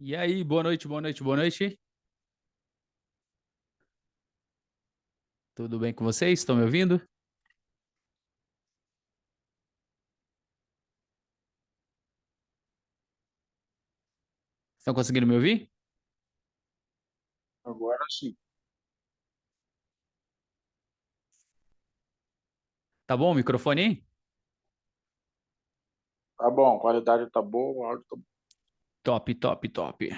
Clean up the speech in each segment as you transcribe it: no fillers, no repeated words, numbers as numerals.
E aí, boa noite, boa noite, boa noite. Tudo bem com vocês? Estão me ouvindo? Estão conseguindo me ouvir? Agora sim. Tá bom o microfone aí? Tá bom, a qualidade tá boa, o áudio tá bom. Top, top, top.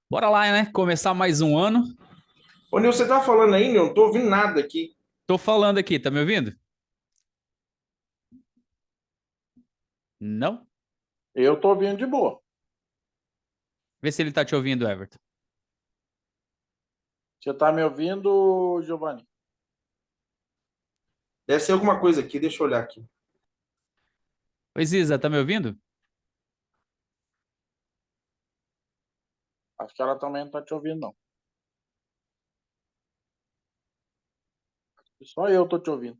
Bora lá, né? Começar mais um ano. Ô, Nil, você tá falando aí, Nil? Não tô ouvindo nada aqui. Tô falando aqui, tá me ouvindo? Não? Eu tô ouvindo de boa. Vê se ele tá te ouvindo, Everton. Você tá me ouvindo, Giovanni? Deve ser alguma coisa aqui, deixa eu olhar aqui. Oi, Ziza, tá me ouvindo? Acho que ela também não tá te ouvindo, não. Só eu tô te ouvindo.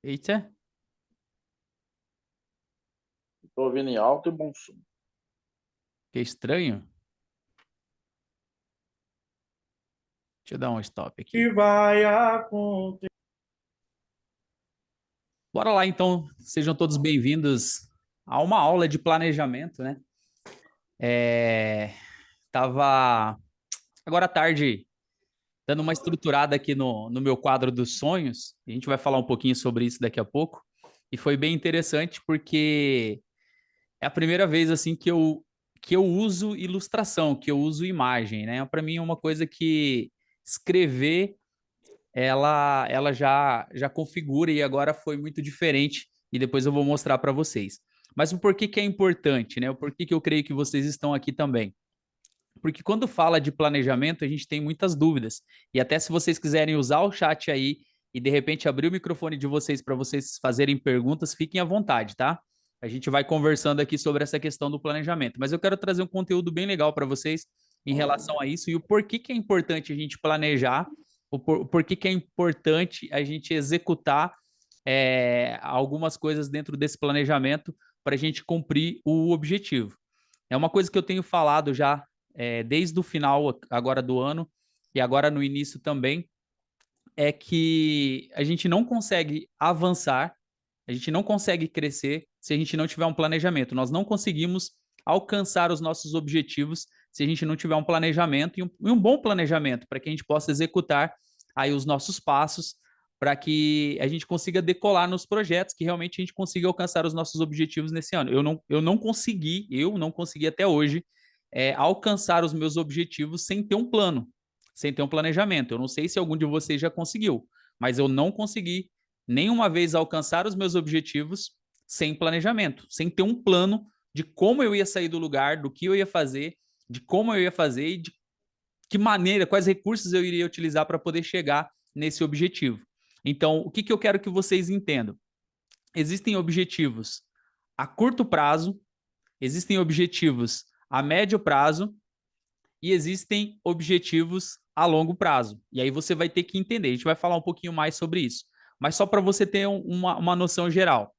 Eita, Tô ouvindo em alto e bom som. que estranho. Deixa eu dar um stop aqui. Que vai acontecer? Bora lá, então. Sejam todos bem-vindos a uma aula de planejamento, né? Tava agora à tarde dando uma estruturada aqui no meu quadro dos sonhos. A gente vai falar um pouquinho sobre isso daqui a pouco. E foi bem interessante porque é a primeira vez assim que eu uso ilustração, que eu uso imagem, né? Para mim é uma coisa que escrever ela já configura e agora foi muito diferente e depois eu vou mostrar para vocês. Mas o porquê que é importante, né? O porquê que eu creio que vocês estão aqui também. Porque quando fala de planejamento, a gente tem muitas dúvidas. E até se vocês quiserem usar o chat aí e de repente abrir o microfone de vocês para vocês fazerem perguntas, fiquem à vontade, tá? A gente vai conversando aqui sobre essa questão do planejamento. Mas eu quero trazer um conteúdo bem legal para vocês em relação a isso e o porquê que é importante a gente planejar, o porquê que é importante a gente executar algumas coisas dentro desse planejamento para a gente cumprir o objetivo. É uma coisa que eu tenho falado já desde o final agora do ano e agora no início também, é que a gente não consegue avançar, a gente não consegue crescer se a gente não tiver um planejamento. Nós não conseguimos alcançar os nossos objetivos se a gente não tiver um planejamento e um bom planejamento para que a gente possa executar aí os nossos passos para que a gente consiga decolar nos projetos, que realmente a gente consiga alcançar os nossos objetivos nesse ano. Eu não consegui até hoje alcançar os meus objetivos sem ter um plano, sem ter um planejamento. Eu não sei se algum de vocês já conseguiu, mas eu não consegui nenhuma vez alcançar os meus objetivos sem planejamento, sem ter um plano de como eu ia sair do lugar, do que eu ia fazer, de como eu ia fazer e de que maneira, quais recursos eu iria utilizar para poder chegar nesse objetivo. Então, o que eu quero que vocês entendam? Existem objetivos a curto prazo, existem objetivos a médio prazo e existem objetivos a longo prazo. E aí você vai ter que entender. A gente vai falar um pouquinho mais sobre isso. Mas só para você ter uma noção geral.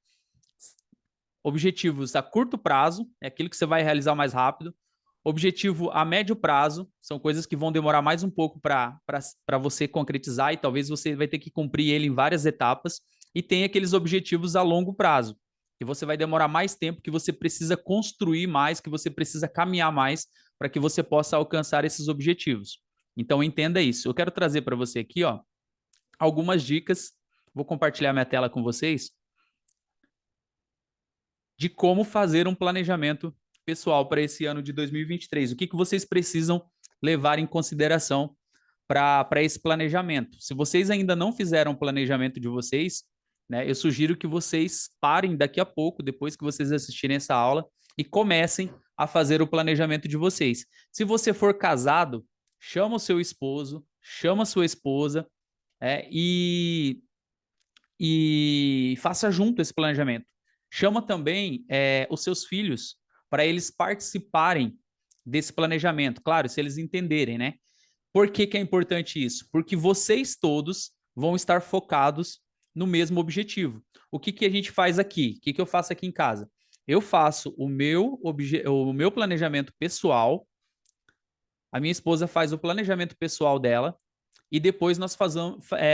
Objetivos a curto prazo, é aquilo que você vai realizar mais rápido. Objetivo a médio prazo, são coisas que vão demorar mais um pouco para você concretizar e talvez você vai ter que cumprir ele em várias etapas. E tem aqueles objetivos a longo prazo, que você vai demorar mais tempo, que você precisa construir mais, que você precisa caminhar mais para que você possa alcançar esses objetivos. Então entenda isso. Eu quero trazer para você aqui, ó, algumas dicas. Vou compartilhar minha tela com vocês de como fazer um planejamento pessoal para esse ano de 2023. O que vocês precisam levar em consideração para esse planejamento? Se vocês ainda não fizeram o planejamento de vocês, né, eu sugiro que vocês parem daqui a pouco, depois que vocês assistirem essa aula, e comecem a fazer o planejamento de vocês. Se você for casado, chama o seu esposo, chama a sua esposa e faça junto esse planejamento. Chama também os seus filhos para eles participarem desse planejamento, claro, se eles entenderem, né? Por que que é importante isso? Porque vocês todos vão estar focados no mesmo objetivo. O que que a gente faz aqui? O que que eu faço aqui em casa? Eu faço o meu planejamento pessoal, a minha esposa faz o planejamento pessoal dela, e depois nós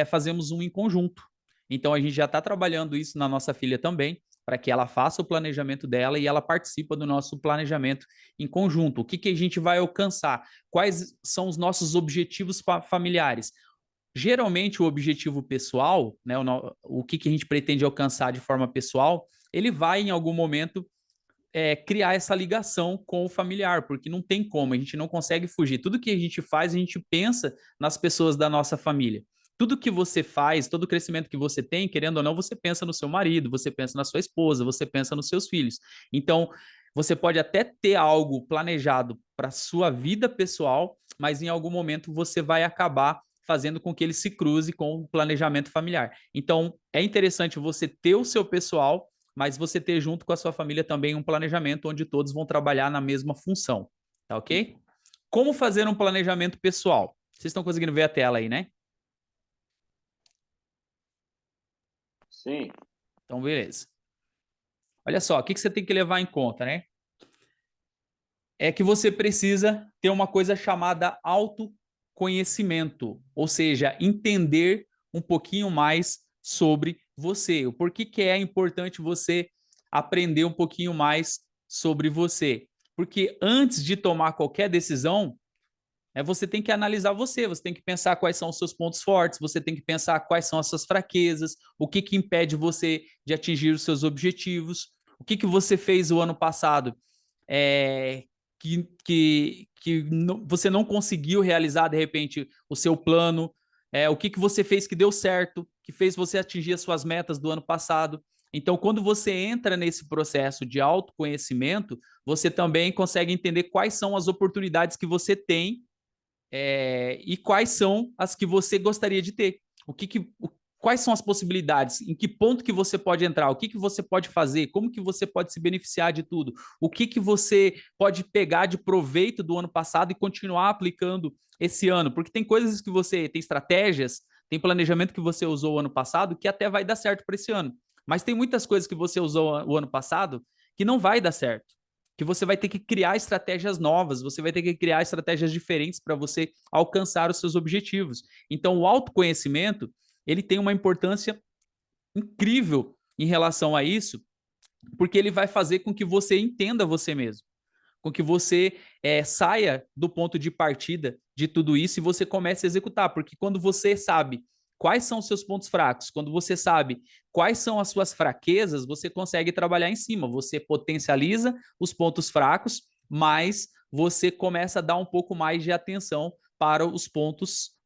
fazemos um em conjunto. Então a gente já está trabalhando isso na nossa filha também, para que ela faça o planejamento dela e ela participa do nosso planejamento em conjunto. O que, que a gente vai alcançar? Quais são os nossos objetivos familiares? Geralmente o objetivo pessoal, né, o que, que a gente pretende alcançar de forma pessoal, ele vai em algum momento criar essa ligação com o familiar, porque não tem como, a gente não consegue fugir. Tudo que a gente faz, a gente pensa nas pessoas da nossa família. Tudo que você faz, todo o crescimento que você tem, querendo ou não, você pensa no seu marido, você pensa na sua esposa, você pensa nos seus filhos. Então, você pode até ter algo planejado para sua vida pessoal, mas em algum momento você vai acabar fazendo com que ele se cruze com o planejamento familiar. Então, é interessante você ter o seu pessoal, mas você ter junto com a sua família também um planejamento onde todos vão trabalhar na mesma função, tá ok? Como fazer um planejamento pessoal? Vocês estão conseguindo ver a tela aí, né? Sim. Então, beleza. Olha só, o que você tem que levar em conta, né? É que você precisa ter uma coisa chamada autoconhecimento, ou seja, entender um pouquinho mais sobre você. O porquê que é importante você aprender um pouquinho mais sobre você. Porque antes de tomar qualquer decisão, você tem que analisar você tem que pensar quais são os seus pontos fortes, você tem que pensar quais são as suas fraquezas, o que que impede você de atingir os seus objetivos, o que que você fez o ano passado é, que você não conseguiu realizar, de repente, o seu plano, o que que você fez que deu certo, que fez você atingir as suas metas do ano passado. Então, quando você entra nesse processo de autoconhecimento, você também consegue entender quais são as oportunidades que você tem e quais são as que você gostaria de ter. Quais são as possibilidades? Em que ponto que você pode entrar? O que que você pode fazer? Como que você pode se beneficiar de tudo? O que que você pode pegar de proveito do ano passado e continuar aplicando esse ano? Porque tem coisas que você tem estratégias, tem planejamento que você usou o ano passado que até vai dar certo para esse ano. Mas tem muitas coisas que você usou o ano passado que não vai dar certo, que você vai ter que criar estratégias novas, você vai ter que criar estratégias diferentes para você alcançar os seus objetivos. Então, o autoconhecimento, ele tem uma importância incrível em relação a isso, porque ele vai fazer com que você entenda você mesmo, com que você saia do ponto de partida de tudo isso e você comece a executar, porque quando você sabe quais são os seus pontos fracos, quando você sabe quais são as suas fraquezas, você consegue trabalhar em cima, você potencializa os pontos fracos, mas você começa a dar um pouco mais de atenção para os pontos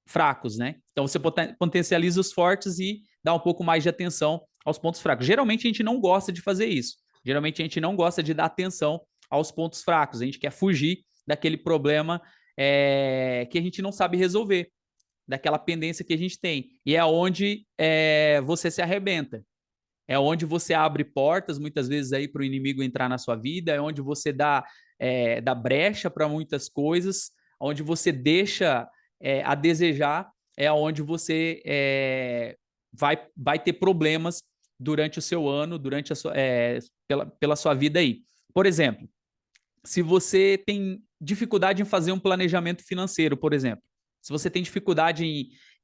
fracos, né? Então você potencializa os fortes e dá um pouco mais de atenção aos pontos fracos. Geralmente a gente não gosta de fazer isso. Geralmente a gente não gosta de dar atenção aos pontos fracos. A gente quer fugir daquele problema que a gente não sabe resolver, daquela pendência que a gente tem. E é onde você se arrebenta. É onde você abre portas, muitas vezes, aí para o inimigo entrar na sua vida, é onde você dá brecha para muitas coisas, onde você deixa a desejar, é onde você vai ter problemas durante o seu ano, durante pela sua vida aí. Por exemplo, se você tem dificuldade em fazer um planejamento financeiro, por exemplo, se você tem dificuldade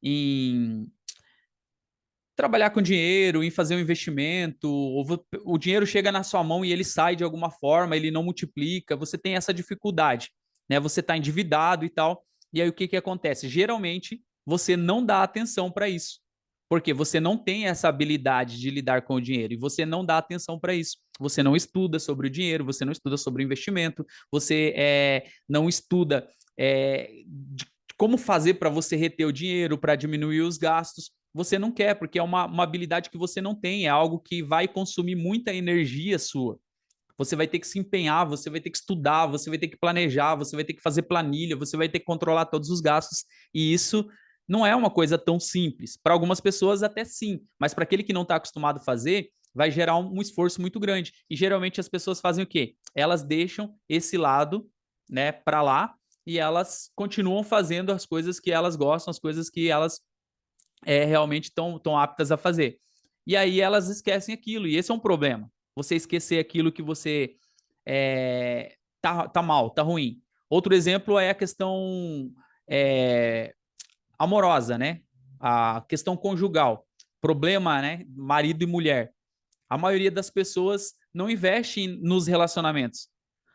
em trabalhar com dinheiro, em fazer um investimento, o dinheiro chega na sua mão e ele sai de alguma forma, ele não multiplica, você tem essa dificuldade, né? Você está endividado e tal. E aí o que que acontece? Geralmente você não dá atenção para isso. Porque você não tem essa habilidade de lidar com o dinheiro e você não dá atenção para isso. Você não estuda sobre o dinheiro, você não estuda sobre o investimento, você não estuda de como fazer para você reter o dinheiro, para diminuir os gastos. Você não quer, porque é uma habilidade que você não tem, é algo que vai consumir muita energia sua. Você vai ter que se empenhar, você vai ter que estudar, você vai ter que planejar, você vai ter que fazer planilha, você vai ter que controlar todos os gastos. E isso não é uma coisa tão simples. Para algumas pessoas, até sim, mas para aquele que não está acostumado a fazer, vai gerar um esforço muito grande. E geralmente as pessoas fazem o quê? Elas deixam esse lado, né, para lá e elas continuam fazendo as coisas que elas gostam, as coisas que elas realmente estão aptas a fazer. E aí elas esquecem aquilo, e esse é um problema. Você esquecer aquilo que você tá mal, tá ruim. Outro exemplo é a questão é, amorosa, né? A questão conjugal. Problema, né? Marido e mulher. A maioria das pessoas não investe nos relacionamentos.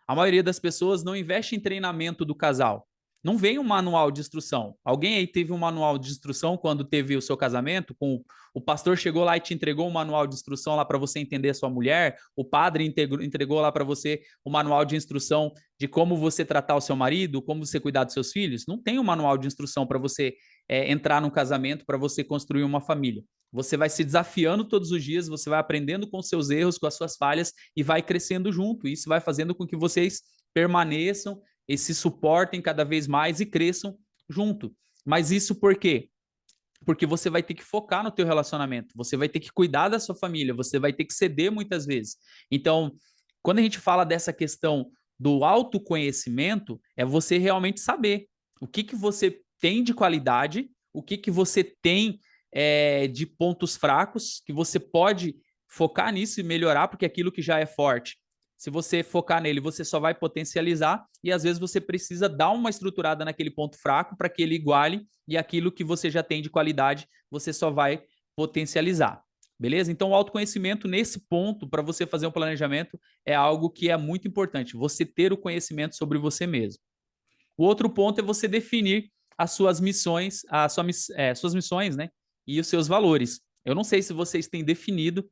A maioria das pessoas não investe em treinamento do casal. Não vem um manual de instrução. Alguém aí teve um manual de instrução quando teve o seu casamento? O pastor chegou lá e te entregou um manual de instrução lá para você entender a sua mulher? O padre entregou lá para você o manual de instrução de como você tratar o seu marido, como você cuidar dos seus filhos? Não tem um manual de instrução para você entrar num casamento, para você construir uma família. Você vai se desafiando todos os dias, você vai aprendendo com os seus erros, com as suas falhas e vai crescendo junto. Isso vai fazendo com que vocês permaneçam e se suportem cada vez mais e cresçam junto. Mas isso por quê? Porque você vai ter que focar no teu relacionamento, você vai ter que cuidar da sua família, você vai ter que ceder muitas vezes. Então, quando a gente fala dessa questão do autoconhecimento, é você realmente saber o que você tem de qualidade, o que você tem de pontos fracos, que você pode focar nisso e melhorar, porque aquilo que já é forte, se você focar nele, você só vai potencializar e às vezes você precisa dar uma estruturada naquele ponto fraco para que ele iguale e aquilo que você já tem de qualidade, você só vai potencializar. Beleza? Então, o autoconhecimento nesse ponto, para você fazer um planejamento, é algo que é muito importante. Você ter o conhecimento sobre você mesmo. O outro ponto é você definir as suas missões, suas missões, né? E os seus valores. Eu não sei se vocês têm definido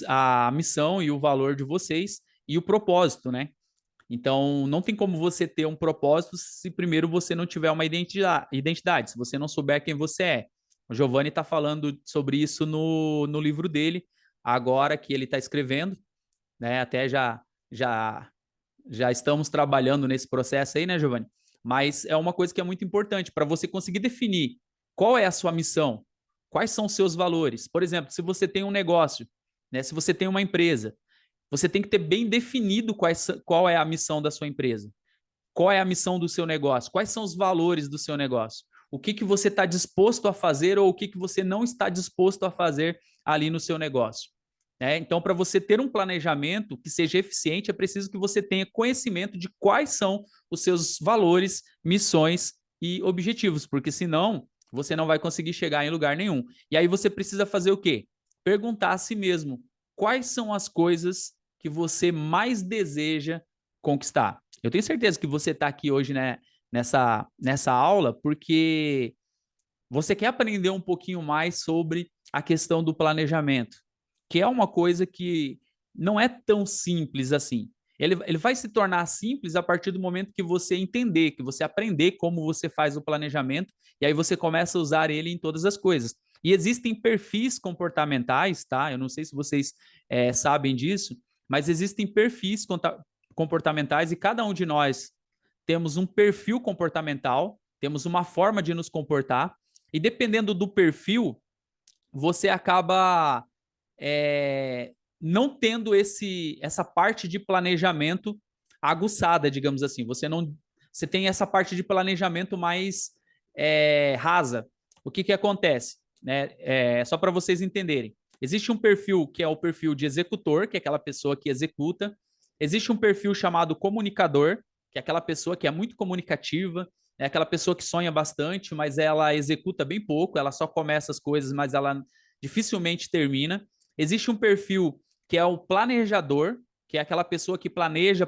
a missão e o valor de vocês e o propósito, né? Então, não tem como você ter um propósito se primeiro você não tiver uma identidade, se você não souber quem você é. O Giovanni está falando sobre isso no livro dele, agora que ele está escrevendo, né? Até já estamos trabalhando nesse processo aí, né, Giovanni? Mas é uma coisa que é muito importante para você conseguir definir qual é a sua missão, quais são os seus valores. Por exemplo, se você tem um negócio, né? Se você tem uma empresa, você tem que ter bem definido qual é a missão da sua empresa, qual é a missão do seu negócio, quais são os valores do seu negócio, o que você está disposto a fazer ou o que você não está disposto a fazer ali no seu negócio. Então, para você ter um planejamento que seja eficiente, é preciso que você tenha conhecimento de quais são os seus valores, missões e objetivos, porque senão você não vai conseguir chegar em lugar nenhum. E aí você precisa fazer o quê? Perguntar a si mesmo quais são as coisas que você mais deseja conquistar. Eu tenho certeza que você está aqui hoje, né, nessa aula porque você quer aprender um pouquinho mais sobre a questão do planejamento, que é uma coisa que não é tão simples assim. Ele vai se tornar simples a partir do momento que você entender, que você aprender como você faz o planejamento, e aí você começa a usar ele em todas as coisas. E existem perfis comportamentais, tá? Eu não sei se vocês sabem disso, mas existem perfis comportamentais e cada um de nós temos um perfil comportamental, temos uma forma de nos comportar, e dependendo do perfil, você acaba não tendo essa parte de planejamento aguçada, digamos assim. Você tem essa parte de planejamento mais rasa. O que acontece? Né? Só para vocês entenderem. Existe um perfil que é o perfil de executor, que é aquela pessoa que executa. Existe um perfil chamado comunicador, que é aquela pessoa que é muito comunicativa, é aquela pessoa que sonha bastante, mas ela executa bem pouco, ela só começa as coisas, mas ela dificilmente termina. Existe um perfil que é o planejador, que é aquela pessoa que planeja,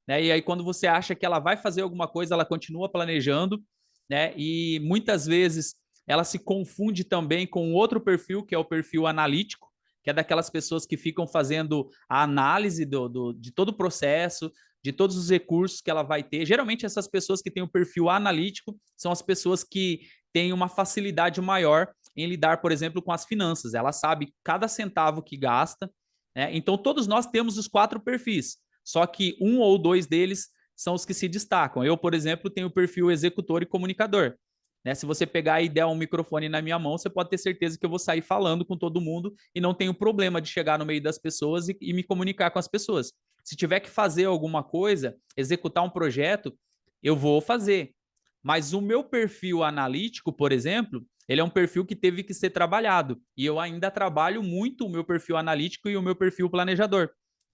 né? E aí quando você acha que ela vai fazer alguma coisa, ela continua planejando, né? E muitas vezes ela se confunde também com outro perfil, que é o perfil analítico, que é daquelas pessoas que ficam fazendo a análise de todo o processo, de todos os recursos que ela vai ter. Geralmente, essas pessoas que têm o perfil analítico são as pessoas que têm uma facilidade maior em lidar, por exemplo, com as finanças. Ela sabe cada centavo que gasta, né? Então, todos nós temos os 4 perfis, só que um ou dois deles são os que se destacam. Eu, por exemplo, tenho o perfil executor e comunicador. Né? Se você pegar e der um microfone na minha mão, você pode ter certeza que eu vou sair falando com todo mundo e não tenho problema de chegar no meio das pessoas e me comunicar com as pessoas. Se tiver que fazer alguma coisa, executar um projeto, eu vou fazer. Mas o meu perfil analítico, por exemplo, ele é um perfil que teve que ser trabalhado. E eu ainda trabalho muito o meu perfil analítico e o meu perfil planejador.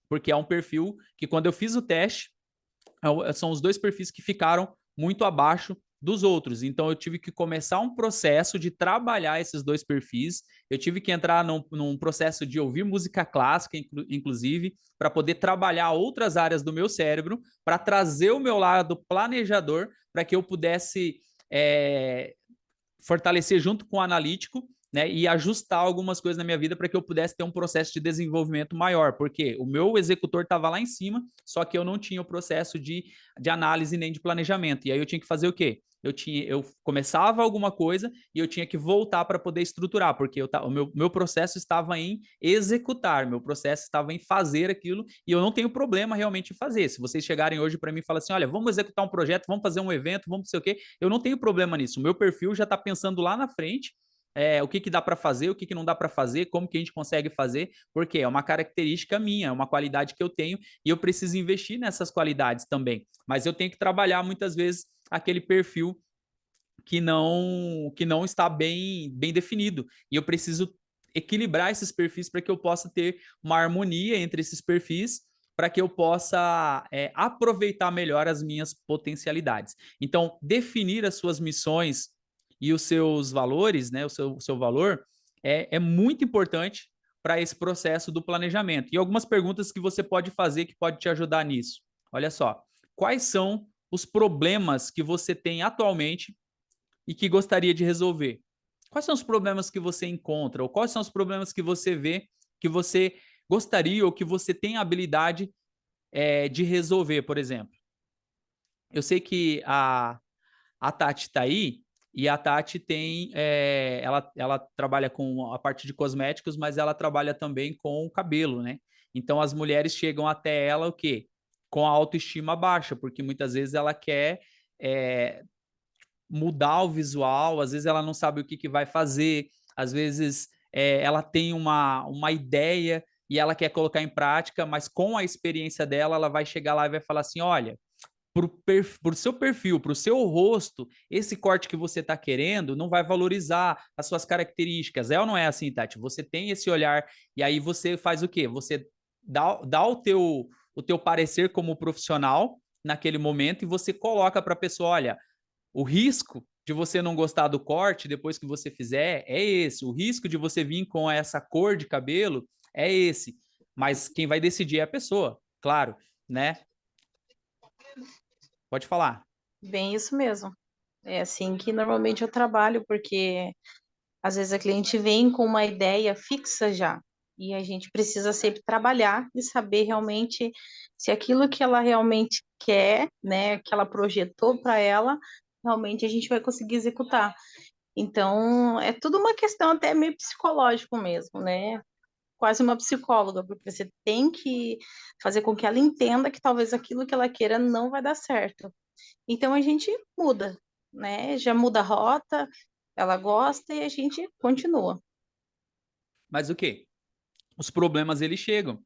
Porque é um perfil que, quando eu fiz o teste, são os dois perfis que ficaram muito abaixo dos outros. Então, eu tive que começar um processo de trabalhar esses dois perfis. Eu tive que entrar num processo de ouvir música clássica, inclusive, para poder trabalhar outras áreas do meu cérebro, para trazer o meu lado planejador, para que eu pudesse fortalecer junto com o analítico, né, e ajustar algumas coisas na minha vida para que eu pudesse ter um processo de desenvolvimento maior, porque o meu executor estava lá em cima, só que eu não tinha o processo de análise nem de planejamento. E aí eu tinha que fazer o quê? Eu começava alguma coisa e eu tinha que voltar para poder estruturar, porque o meu processo estava em executar, meu processo estava em fazer aquilo, e eu não tenho problema realmente em fazer. Se vocês chegarem hoje para mim e falarem assim, olha, vamos executar um projeto, vamos fazer um evento, vamos não sei o quê, eu não tenho problema nisso. O meu perfil já está pensando lá na frente, o que dá para fazer, o que não dá para fazer, como que a gente consegue fazer, porque é uma característica minha, é uma qualidade que eu tenho e eu preciso investir nessas qualidades também. Mas eu tenho que trabalhar muitas vezes aquele perfil que não está bem definido. E eu preciso equilibrar esses perfis para que eu possa ter uma harmonia entre esses perfis, para que eu possa aproveitar melhor as minhas potencialidades. Então, definir as suas missões e os seus valores, né, o seu valor, é muito importante para esse processo do planejamento. E algumas perguntas que você pode fazer que pode te ajudar nisso. Olha só, quais são os problemas que você tem atualmente e que gostaria de resolver? Quais são os problemas que você encontra? Ou quais são os problemas que você vê que você gostaria ou que você tem a habilidade de resolver, por exemplo? Eu sei que a Tati está aí e a Tati tem. Ela trabalha com a parte de cosméticos, mas ela trabalha também com o cabelo, né? Então as mulheres chegam até ela o quê? Com a autoestima baixa, porque muitas vezes ela quer mudar o visual, às vezes ela não sabe o que vai fazer, às vezes ela tem uma ideia e ela quer colocar em prática, mas com a experiência dela, ela vai chegar lá e vai falar assim: olha, para o seu perfil, para o seu rosto, esse corte que você está querendo não vai valorizar as suas características. É ou não é assim, Tati? Você tem esse olhar e aí você faz o quê? Você dá o teu parecer como profissional naquele momento e você coloca para a pessoa: olha, o risco de você não gostar do corte depois que você fizer é esse. O risco de você vir com essa cor de cabelo é esse. Mas quem vai decidir é a pessoa, claro, né? Pode falar. Bem, isso mesmo. É assim que normalmente eu trabalho, porque às vezes a cliente vem com uma ideia fixa já, e a gente precisa sempre trabalhar e saber realmente se aquilo que ela realmente quer, né, que ela projetou para ela, realmente a gente vai conseguir executar. Então, é tudo uma questão até meio psicológico mesmo, né? Quase uma psicóloga, porque você tem que fazer com que ela entenda que talvez aquilo que ela queira não vai dar certo. Então a gente muda, né? Já muda a rota, ela gosta e a gente continua. Mas o quê? Os problemas eles chegam.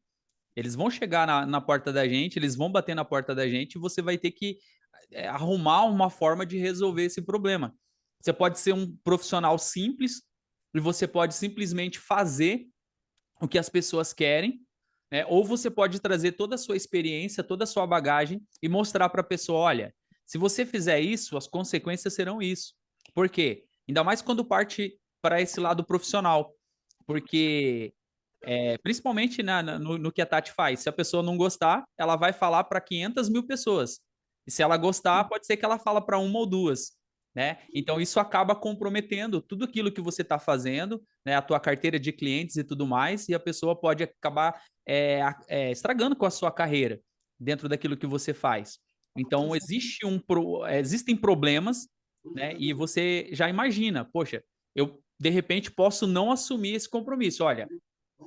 Eles vão chegar na porta da gente, eles vão bater na porta da gente e você vai ter que arrumar uma forma de resolver esse problema. Você pode ser um profissional simples e você pode simplesmente fazer o que as pessoas querem, né? Ou você pode trazer toda a sua experiência, toda a sua bagagem e mostrar para a pessoa: olha, se você fizer isso, as consequências serão isso. Por quê? Ainda mais quando parte para esse lado profissional. Porque principalmente no que a Tati faz. Se a pessoa não gostar, ela vai falar para 500 mil pessoas. E se ela gostar, pode ser que ela fala para uma ou duas. Né? Então, isso acaba comprometendo tudo aquilo que você está fazendo, né? A tua carteira de clientes e tudo mais, e a pessoa pode acabar estragando com a sua carreira dentro daquilo que você faz. Então, existem problemas, né? E você já imagina, poxa, eu de repente posso não assumir esse compromisso. Olha,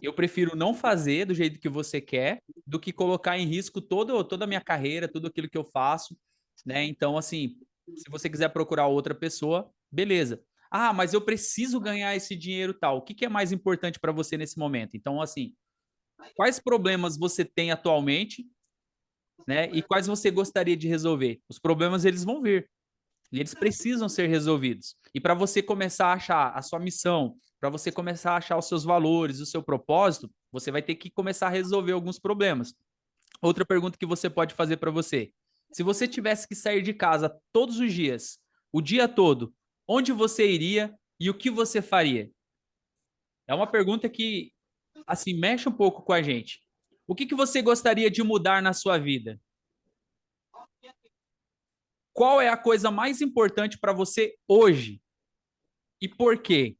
eu prefiro não fazer do jeito que você quer do que colocar em risco toda a minha carreira, tudo aquilo que eu faço, né? Então, assim, se você quiser procurar outra pessoa, beleza. Ah, mas eu preciso ganhar esse dinheiro tal. O que é mais importante para você nesse momento? Então, assim, quais problemas você tem atualmente né? E quais você gostaria de resolver? Os problemas, eles vão vir. E eles precisam ser resolvidos. E para você começar a achar a sua missão, para você começar a achar os seus valores, o seu propósito, você vai ter que começar a resolver alguns problemas. Outra pergunta que você pode fazer para você: se você tivesse que sair de casa todos os dias, o dia todo, onde você iria e o que você faria? É uma pergunta que, assim, mexe um pouco com a gente. O que você gostaria de mudar na sua vida? Qual é a coisa mais importante para você hoje? E por quê?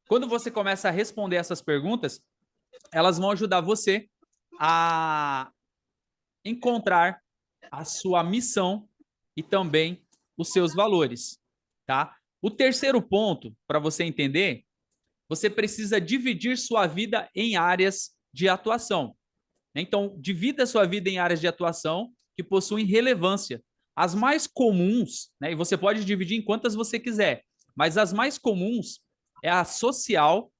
Quando você começa a responder essas perguntas, elas vão ajudar você a encontrar a sua missão e também os seus valores, tá? O terceiro ponto, para você entender, você precisa dividir sua vida em áreas de atuação. Então, divida a sua vida em áreas de atuação que possuem relevância. As mais comuns, né, e você pode dividir em quantas você quiser, mas as mais comuns é a social,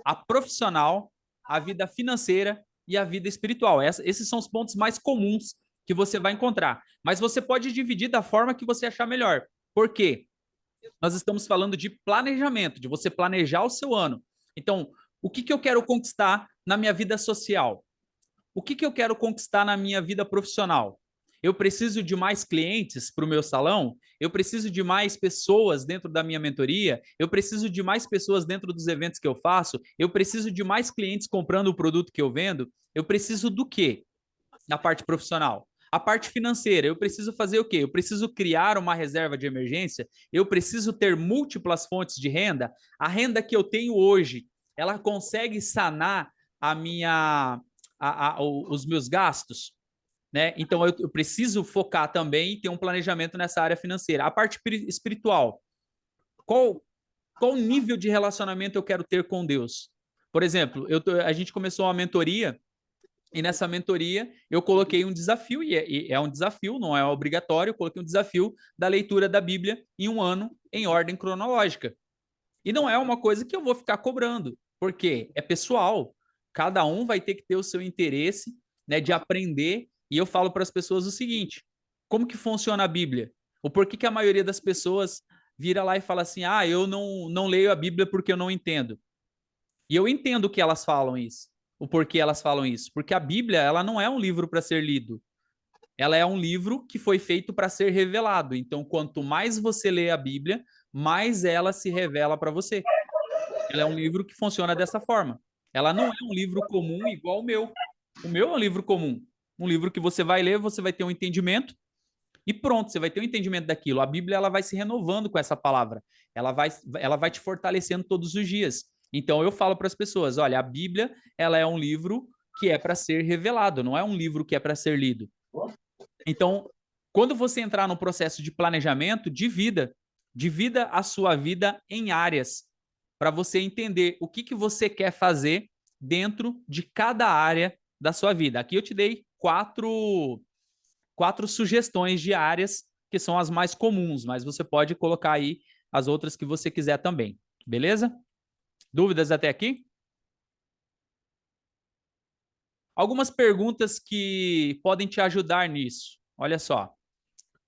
a profissional, a vida financeira e a vida espiritual. Esses são os pontos mais comuns que você vai encontrar. Mas você pode dividir da forma que você achar melhor. Por quê? Nós estamos falando de planejamento, de você planejar o seu ano. Então, o que eu quero conquistar na minha vida social? O que eu quero conquistar na minha vida profissional? Eu preciso de mais clientes para o meu salão? Eu preciso de mais pessoas dentro da minha mentoria? Eu preciso de mais pessoas dentro dos eventos que eu faço? Eu preciso de mais clientes comprando o produto que eu vendo? Eu preciso do quê na parte profissional? A parte financeira, eu preciso fazer o quê? Eu preciso criar uma reserva de emergência? Eu preciso ter múltiplas fontes de renda? A renda que eu tenho hoje, ela consegue sanar a minha os meus gastos, né? Então eu preciso focar também e ter um planejamento nessa área financeira. A parte espiritual, qual nível de relacionamento eu quero ter com Deus? Por exemplo, a gente começou uma mentoria e nessa mentoria eu coloquei um desafio, e é um desafio, não é obrigatório, eu coloquei um desafio da leitura da Bíblia em um ano em ordem cronológica. E não é uma coisa que eu vou ficar cobrando, porque é pessoal. Cada um vai ter que ter o seu interesse, né, de aprender. E eu falo para as pessoas o seguinte: como que funciona a Bíblia? O porquê que a maioria das pessoas vira lá e fala assim: ah, eu não leio a Bíblia porque eu não entendo. E eu entendo que elas falam isso. O porquê elas falam isso? Porque a Bíblia, ela não é um livro para ser lido. Ela é um livro que foi feito para ser revelado. Então, quanto mais você lê a Bíblia, mais ela se revela para você. Ela é um livro que funciona dessa forma. Ela não é um livro comum igual o meu. O meu é um livro comum. Um livro que você vai ler, você vai ter um entendimento e pronto, você vai ter um entendimento daquilo. A Bíblia, ela vai se renovando com essa palavra. Ela vai te fortalecendo todos os dias. Então eu falo para as pessoas, olha, a Bíblia, ela é um livro que é para ser revelado, não é um livro que é para ser lido. Então, quando você entrar no processo de planejamento, divida a sua vida em áreas para você entender o que você quer fazer dentro de cada área da sua vida. Aqui eu te dei quatro sugestões de áreas que são as mais comuns, mas você pode colocar aí as outras que você quiser também. Beleza? Dúvidas até aqui? Algumas perguntas que podem te ajudar nisso. Olha só.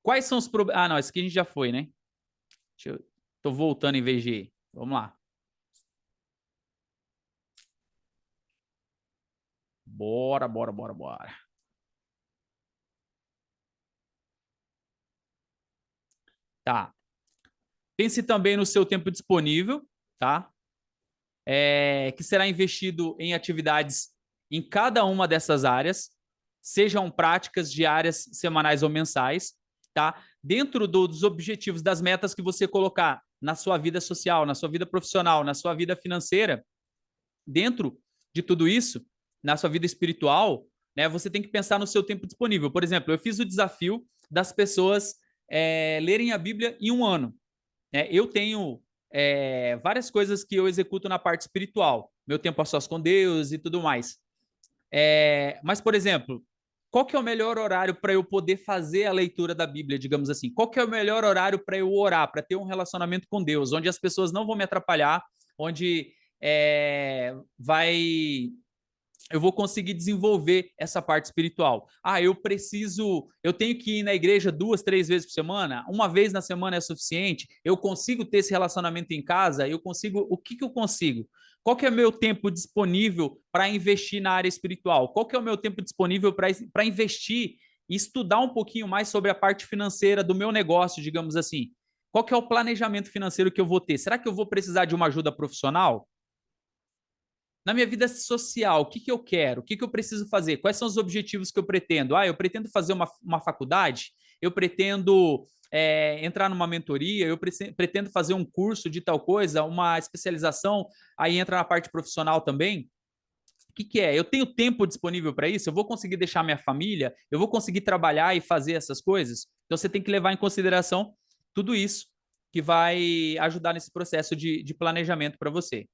Quais são os problemas... Ah, não, esse aqui a gente já foi, né? Tô voltando em vez de ir. Vamos lá. Bora, bora, bora, bora. Tá. Pense também no seu tempo disponível, tá? Que será investido em atividades em cada uma dessas áreas, sejam práticas diárias, semanais ou mensais, tá? Dentro dos objetivos, das metas que você colocar na sua vida social, na sua vida profissional, na sua vida financeira, dentro de tudo isso, na sua vida espiritual, né, você tem que pensar no seu tempo disponível. Por exemplo, eu fiz o desafio das pessoas lerem a Bíblia em um ano. Eu tenho várias coisas que eu executo na parte espiritual, meu tempo a sós com Deus e tudo mais. Mas, por exemplo, qual que é o melhor horário para eu poder fazer a leitura da Bíblia, digamos assim? Qual que é o melhor horário para eu orar, para ter um relacionamento com Deus, onde as pessoas não vão me atrapalhar, onde vai eu vou conseguir desenvolver essa parte espiritual. Ah, eu tenho que ir na igreja 2, 3 vezes por semana? Uma vez na semana é suficiente? Eu consigo ter esse relacionamento em casa? O que eu consigo? Qual que é o meu tempo disponível para investir na área espiritual? Qual que é o meu tempo disponível para investir e estudar um pouquinho mais sobre a parte financeira do meu negócio, digamos assim? Qual que é o planejamento financeiro que eu vou ter? Será que eu vou precisar de uma ajuda profissional? Na minha vida social, o que, que eu quero? O que, que eu preciso fazer? Quais são os objetivos que eu pretendo? Ah, eu pretendo fazer uma faculdade? Eu pretendo entrar numa mentoria? Eu pretendo fazer um curso de tal coisa? Uma especialização? Aí entra na parte profissional também? O que, que é? Eu tenho tempo disponível para isso? Eu vou conseguir deixar minha família? Eu vou conseguir trabalhar e fazer essas coisas? Então, você tem que levar em consideração tudo isso que vai ajudar nesse processo de planejamento para você.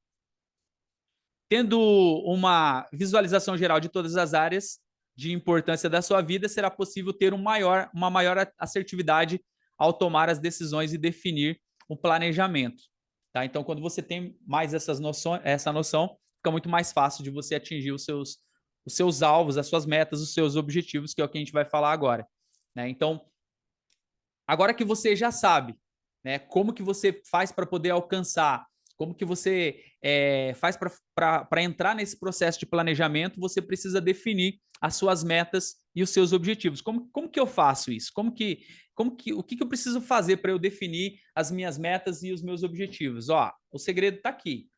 Tendo uma visualização geral de todas as áreas de importância da sua vida, será possível ter uma maior assertividade ao tomar as decisões e definir o planejamento. Tá? Então, quando você tem mais essa noção, fica muito mais fácil de você atingir os seus alvos, as suas metas, os seus objetivos, que é o que a gente vai falar agora. Né? Então, agora que você já sabe, né, como que você faz para poder alcançar, como que você faz para entrar nesse processo de planejamento, você precisa definir as suas metas e os seus objetivos. Como que eu faço isso? O que eu preciso fazer para eu definir as minhas metas e os meus objetivos? Ó, o segredo está aqui.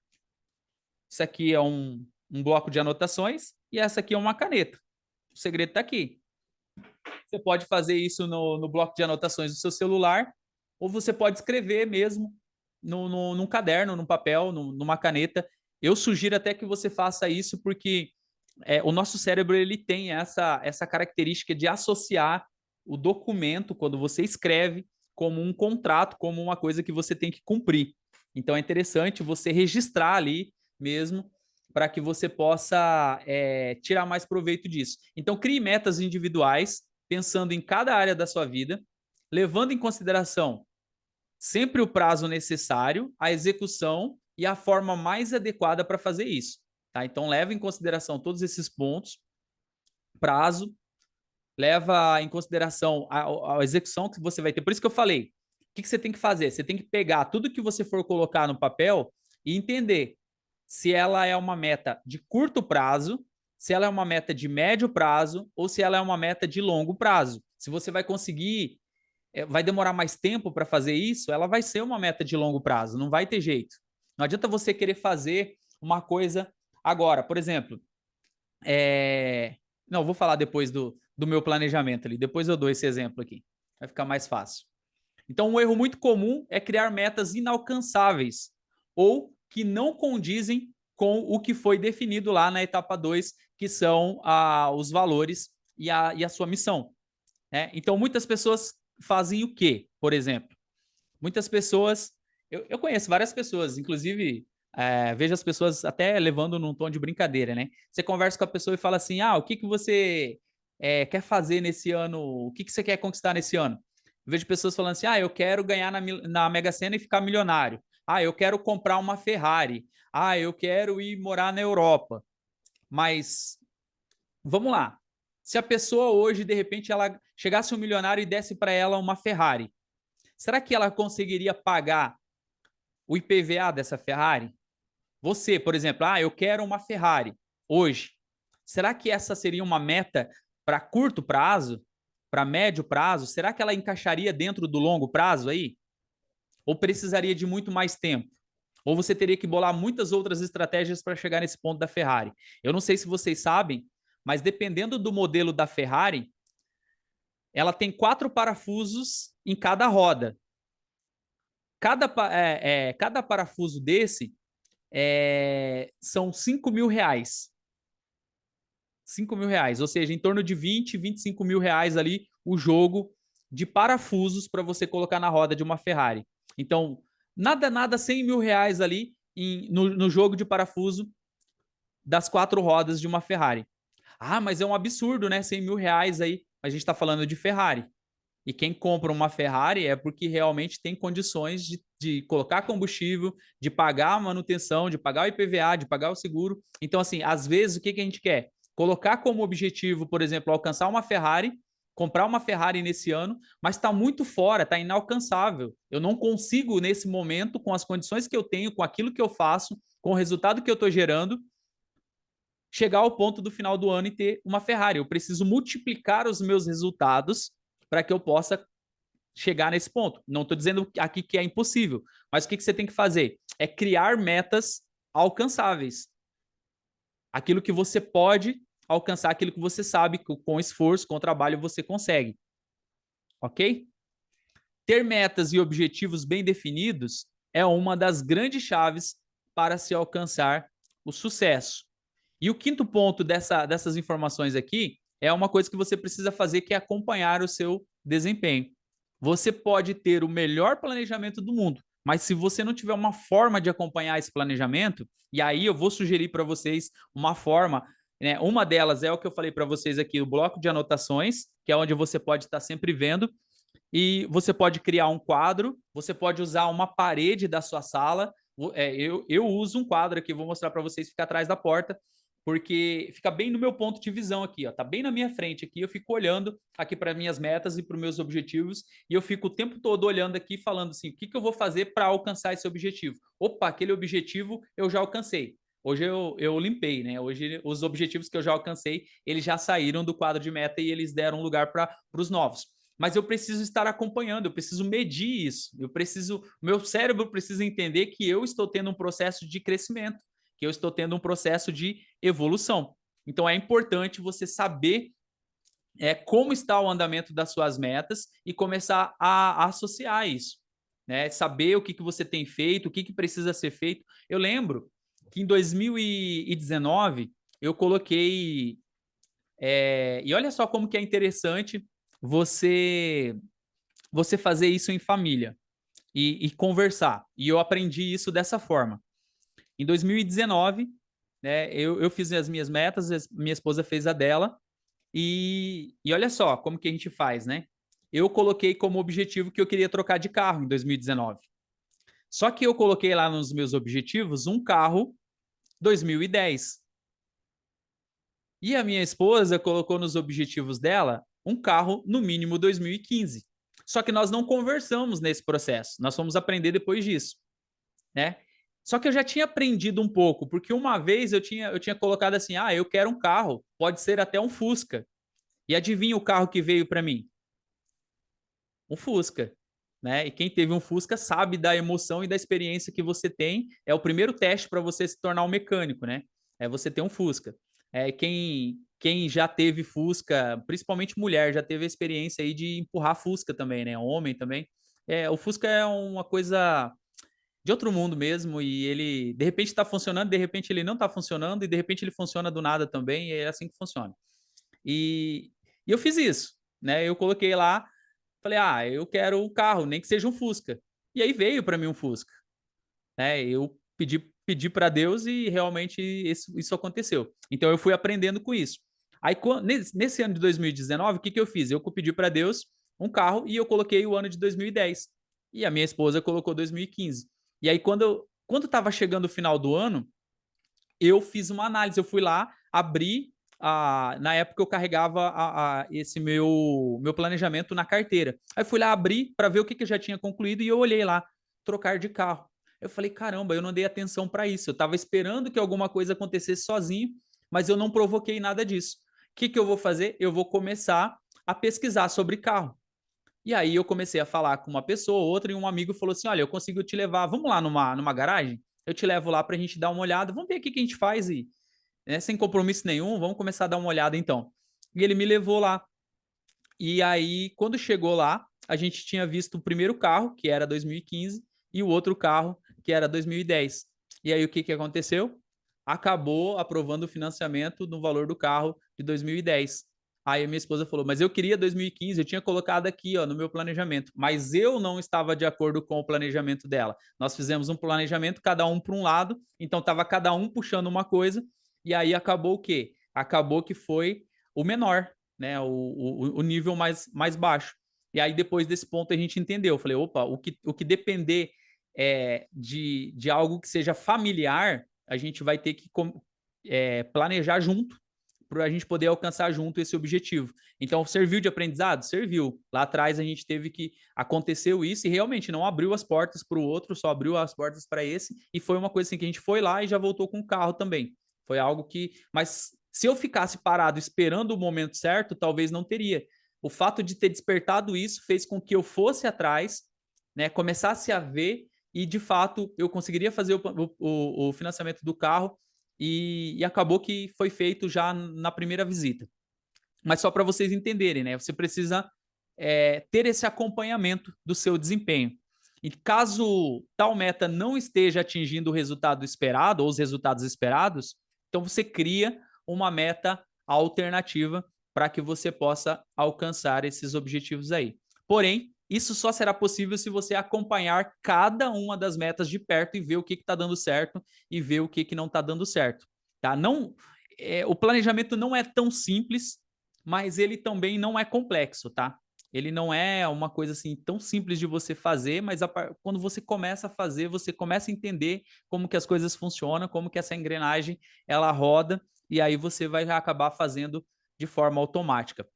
Isso aqui é um bloco de anotações e essa aqui é uma caneta. O segredo está aqui. Você pode fazer isso no bloco de anotações do seu celular, ou você pode escrever mesmo num caderno, num papel, numa caneta. Eu sugiro até que você faça isso, porque o nosso cérebro ele tem essa característica de associar o documento, quando você escreve, como um contrato, como uma coisa que você tem que cumprir. Então é interessante você registrar ali mesmo, para que você possa tirar mais proveito disso. Então, crie metas individuais, pensando em cada área da sua vida, levando em consideração sempre o prazo necessário, a execução e a forma mais adequada para fazer isso. Tá? Então, leve em consideração todos esses pontos, prazo, leva em consideração a execução que você vai ter. Por isso que eu falei, o que você tem que fazer? Você tem que pegar tudo que você for colocar no papel e entender se ela é uma meta de curto prazo, se ela é uma meta de médio prazo ou se ela é uma meta de longo prazo. Se você vai conseguir, vai demorar mais tempo para fazer isso, ela vai ser uma meta de longo prazo, não vai ter jeito. Não adianta você querer fazer uma coisa agora. Por exemplo, não, vou falar depois do meu planejamento ali, depois eu dou esse exemplo aqui, vai ficar mais fácil. Então, um erro muito comum é criar metas inalcançáveis ou que não condizem com o que foi definido lá na etapa 2, que são os valores e a sua missão. Né? Então, muitas pessoas fazem o quê, por exemplo? Muitas pessoas, eu conheço várias pessoas, inclusive vejo as pessoas até levando num tom de brincadeira, né? Você conversa com a pessoa e fala assim, o que você quer fazer nesse ano? O que você quer conquistar nesse ano? Eu vejo pessoas falando assim, eu quero ganhar na Mega Sena e ficar milionário. Eu quero comprar uma Ferrari. Eu quero ir morar na Europa. Mas, vamos lá. Se a pessoa hoje, de repente, ela chegasse um milionário e desse para ela uma Ferrari, será que ela conseguiria pagar o IPVA dessa Ferrari? Você, por exemplo, eu quero uma Ferrari hoje. Será que essa seria uma meta para curto prazo? Para médio prazo? Será que ela encaixaria dentro do longo prazo aí? Ou precisaria de muito mais tempo? Ou você teria que bolar muitas outras estratégias para chegar nesse ponto da Ferrari? Eu não sei se vocês sabem, mas dependendo do modelo da Ferrari, ela tem 4 parafusos em cada roda. Cada parafuso desse são 5 mil reais. 5 mil reais, ou seja, em torno de 20, 25 mil reais ali o jogo de parafusos para você colocar na roda de uma Ferrari. Então, nada, 100 mil reais ali no jogo de parafuso das 4 rodas de uma Ferrari. Mas é um absurdo, né? 100 mil reais aí, a gente está falando de Ferrari. E quem compra uma Ferrari é porque realmente tem condições de colocar combustível, de pagar a manutenção, de pagar o IPVA, de pagar o seguro. Então, assim, às vezes, o que a gente quer? Colocar como objetivo, por exemplo, alcançar uma Ferrari, comprar uma Ferrari nesse ano, mas está muito fora, está inalcançável. Eu não consigo, nesse momento, com as condições que eu tenho, com aquilo que eu faço, com o resultado que eu estou gerando, chegar ao ponto do final do ano e ter uma Ferrari. Eu preciso multiplicar os meus resultados para que eu possa chegar nesse ponto. Não estou dizendo aqui que é impossível, mas o que você tem que fazer? É criar metas alcançáveis. Aquilo que você pode alcançar, aquilo que você sabe que com esforço, com trabalho, você consegue. Ok? Ter metas e objetivos bem definidos é uma das grandes chaves para se alcançar o sucesso. E o quinto ponto dessas informações aqui é uma coisa que você precisa fazer, que é acompanhar o seu desempenho. Você pode ter o melhor planejamento do mundo, mas se você não tiver uma forma de acompanhar esse planejamento, e aí eu vou sugerir para vocês uma forma, né? Uma delas é o que eu falei para vocês aqui, o bloco de anotações, que é onde você pode estar sempre vendo, e você pode criar um quadro, você pode usar uma parede da sua sala. Eu uso um quadro aqui, vou mostrar para vocês, fica atrás da porta, porque fica bem no meu ponto de visão aqui, ó, tá bem na minha frente aqui, eu fico olhando aqui para minhas metas e para os meus objetivos, e eu fico o tempo todo olhando aqui, falando assim, o que eu vou fazer para alcançar esse objetivo? Opa, aquele objetivo eu já alcancei. Hoje eu limpei, né? Hoje os objetivos que eu já alcancei, eles já saíram do quadro de meta e eles deram lugar para os novos. Mas eu preciso estar acompanhando, eu preciso medir isso, meu cérebro precisa entender que eu estou tendo um processo de crescimento, que eu estou tendo um processo de evolução. Então é importante você saber como está o andamento das suas metas e começar a associar isso, né? Saber o que você tem feito, o que precisa ser feito. Eu lembro que em 2019 eu coloquei, e olha só como que é interessante você fazer isso em família e conversar. E eu aprendi isso dessa forma. Em 2019, né, eu fiz as minhas metas, minha esposa fez a dela, e olha só como que a gente faz, né? Eu coloquei como objetivo que eu queria trocar de carro em 2019. Só que eu coloquei lá nos meus objetivos um carro 2010. E a minha esposa colocou nos objetivos dela um carro no mínimo 2015. Só que nós não conversamos nesse processo, nós fomos aprender depois disso, né? Só que eu já tinha aprendido um pouco, porque uma vez eu tinha colocado assim, eu quero um carro, pode ser até um Fusca. E adivinha o carro que veio para mim? Um Fusca, né? E quem teve um Fusca sabe da emoção e da experiência que você tem. É o primeiro teste para você se tornar um mecânico, né? É você ter um Fusca. Quem já teve Fusca, principalmente mulher, já teve a experiência aí de empurrar Fusca também, né? Homem também. O Fusca é uma coisa de outro mundo mesmo, e ele de repente está funcionando, de repente ele não está funcionando, e de repente ele funciona do nada também, e é assim que funciona. E eu fiz isso, né? Eu coloquei lá, falei, eu quero um carro, nem que seja um Fusca. E aí veio para mim um Fusca, né? Eu pedi para Deus e realmente isso aconteceu. Então eu fui aprendendo com isso. Aí nesse ano de 2019, o que eu fiz? Eu pedi para Deus um carro e eu coloquei o ano de 2010. E a minha esposa colocou 2015. E aí quando estava chegando o final do ano, eu fiz uma análise, eu fui lá, abri, na época eu carregava esse meu planejamento na carteira. Aí fui lá abrir para ver o que eu já tinha concluído e eu olhei lá, trocar de carro. Eu falei, caramba, eu não dei atenção para isso. Eu estava esperando que alguma coisa acontecesse sozinho, mas eu não provoquei nada disso. O que eu vou fazer? Eu vou começar a pesquisar sobre carro. E aí eu comecei a falar com uma pessoa, outra, e um amigo falou assim: olha, eu consigo te levar, vamos lá numa garagem? Eu te levo lá para a gente dar uma olhada, vamos ver o que a gente faz e, né, sem compromisso nenhum, vamos começar a dar uma olhada então. E ele me levou lá. E aí, quando chegou lá, a gente tinha visto o primeiro carro, que era 2015, e o outro carro, que era 2010. E aí, o que aconteceu? Acabou aprovando o financiamento no valor do carro de 2010. Aí a minha esposa falou, mas eu queria 2015, eu tinha colocado aqui, ó, no meu planejamento, mas eu não estava de acordo com o planejamento dela. Nós fizemos um planejamento, cada um para um lado, então estava cada um puxando uma coisa, e aí acabou o quê? Acabou que foi o menor, né? O nível mais baixo. E aí, depois desse ponto, a gente entendeu. Eu falei, opa, o que depender de algo que seja familiar, a gente vai ter que planejar junto para a gente poder alcançar junto esse objetivo. Então, serviu de aprendizado? Serviu. Lá atrás a gente teve que aconteceu isso e realmente não abriu as portas para o outro, só abriu as portas para esse. E foi uma coisa assim que a gente foi lá e já voltou com o carro também. Foi algo que. Mas se eu ficasse parado esperando o momento certo, talvez não teria. O fato de ter despertado isso fez com que eu fosse atrás, né, começasse a ver e de fato eu conseguiria fazer o financiamento do carro e acabou que foi feito já na primeira visita. Mas só para vocês entenderem, né? Você precisa ter esse acompanhamento do seu desempenho. E caso tal meta não esteja atingindo o resultado esperado ou os resultados esperados, então você cria uma meta alternativa para que você possa alcançar esses objetivos aí. Porém, isso só será possível se você acompanhar cada uma das metas de perto e ver o que está dando certo e ver o que não está dando certo. Tá? Não, o planejamento não é tão simples, mas ele também não é complexo, tá? Ele não é uma coisa assim tão simples de você fazer, mas quando você começa a fazer, você começa a entender como que as coisas funcionam, como que essa engrenagem ela roda, e aí você vai acabar fazendo de forma automática.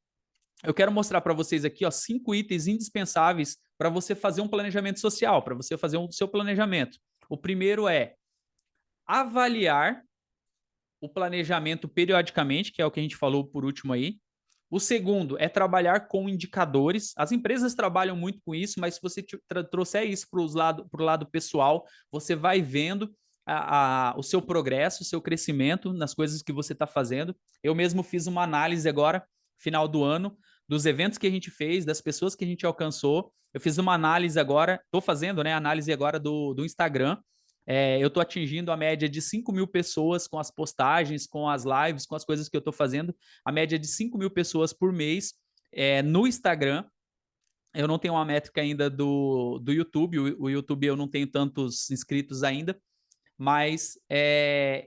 Eu quero mostrar para vocês aqui, ó, 5 itens indispensáveis para você fazer um planejamento social, para você fazer o seu planejamento. O primeiro é avaliar o planejamento periodicamente, que é o que a gente falou por último aí. O segundo é trabalhar com indicadores. As empresas trabalham muito com isso, mas se você trouxer isso para o lado pessoal, você vai vendo o seu progresso, o seu crescimento nas coisas que você está fazendo. Eu mesmo fiz uma análise agora, final do ano, dos eventos que a gente fez, das pessoas que a gente alcançou. Eu fiz uma análise agora, estou fazendo, né, análise agora do Instagram. Eu estou atingindo a média de 5.000 pessoas com as postagens, com as lives, com as coisas que eu estou fazendo. A média de 5.000 pessoas por mês no Instagram. Eu não tenho uma métrica ainda do YouTube. O YouTube eu não tenho tantos inscritos ainda. Mas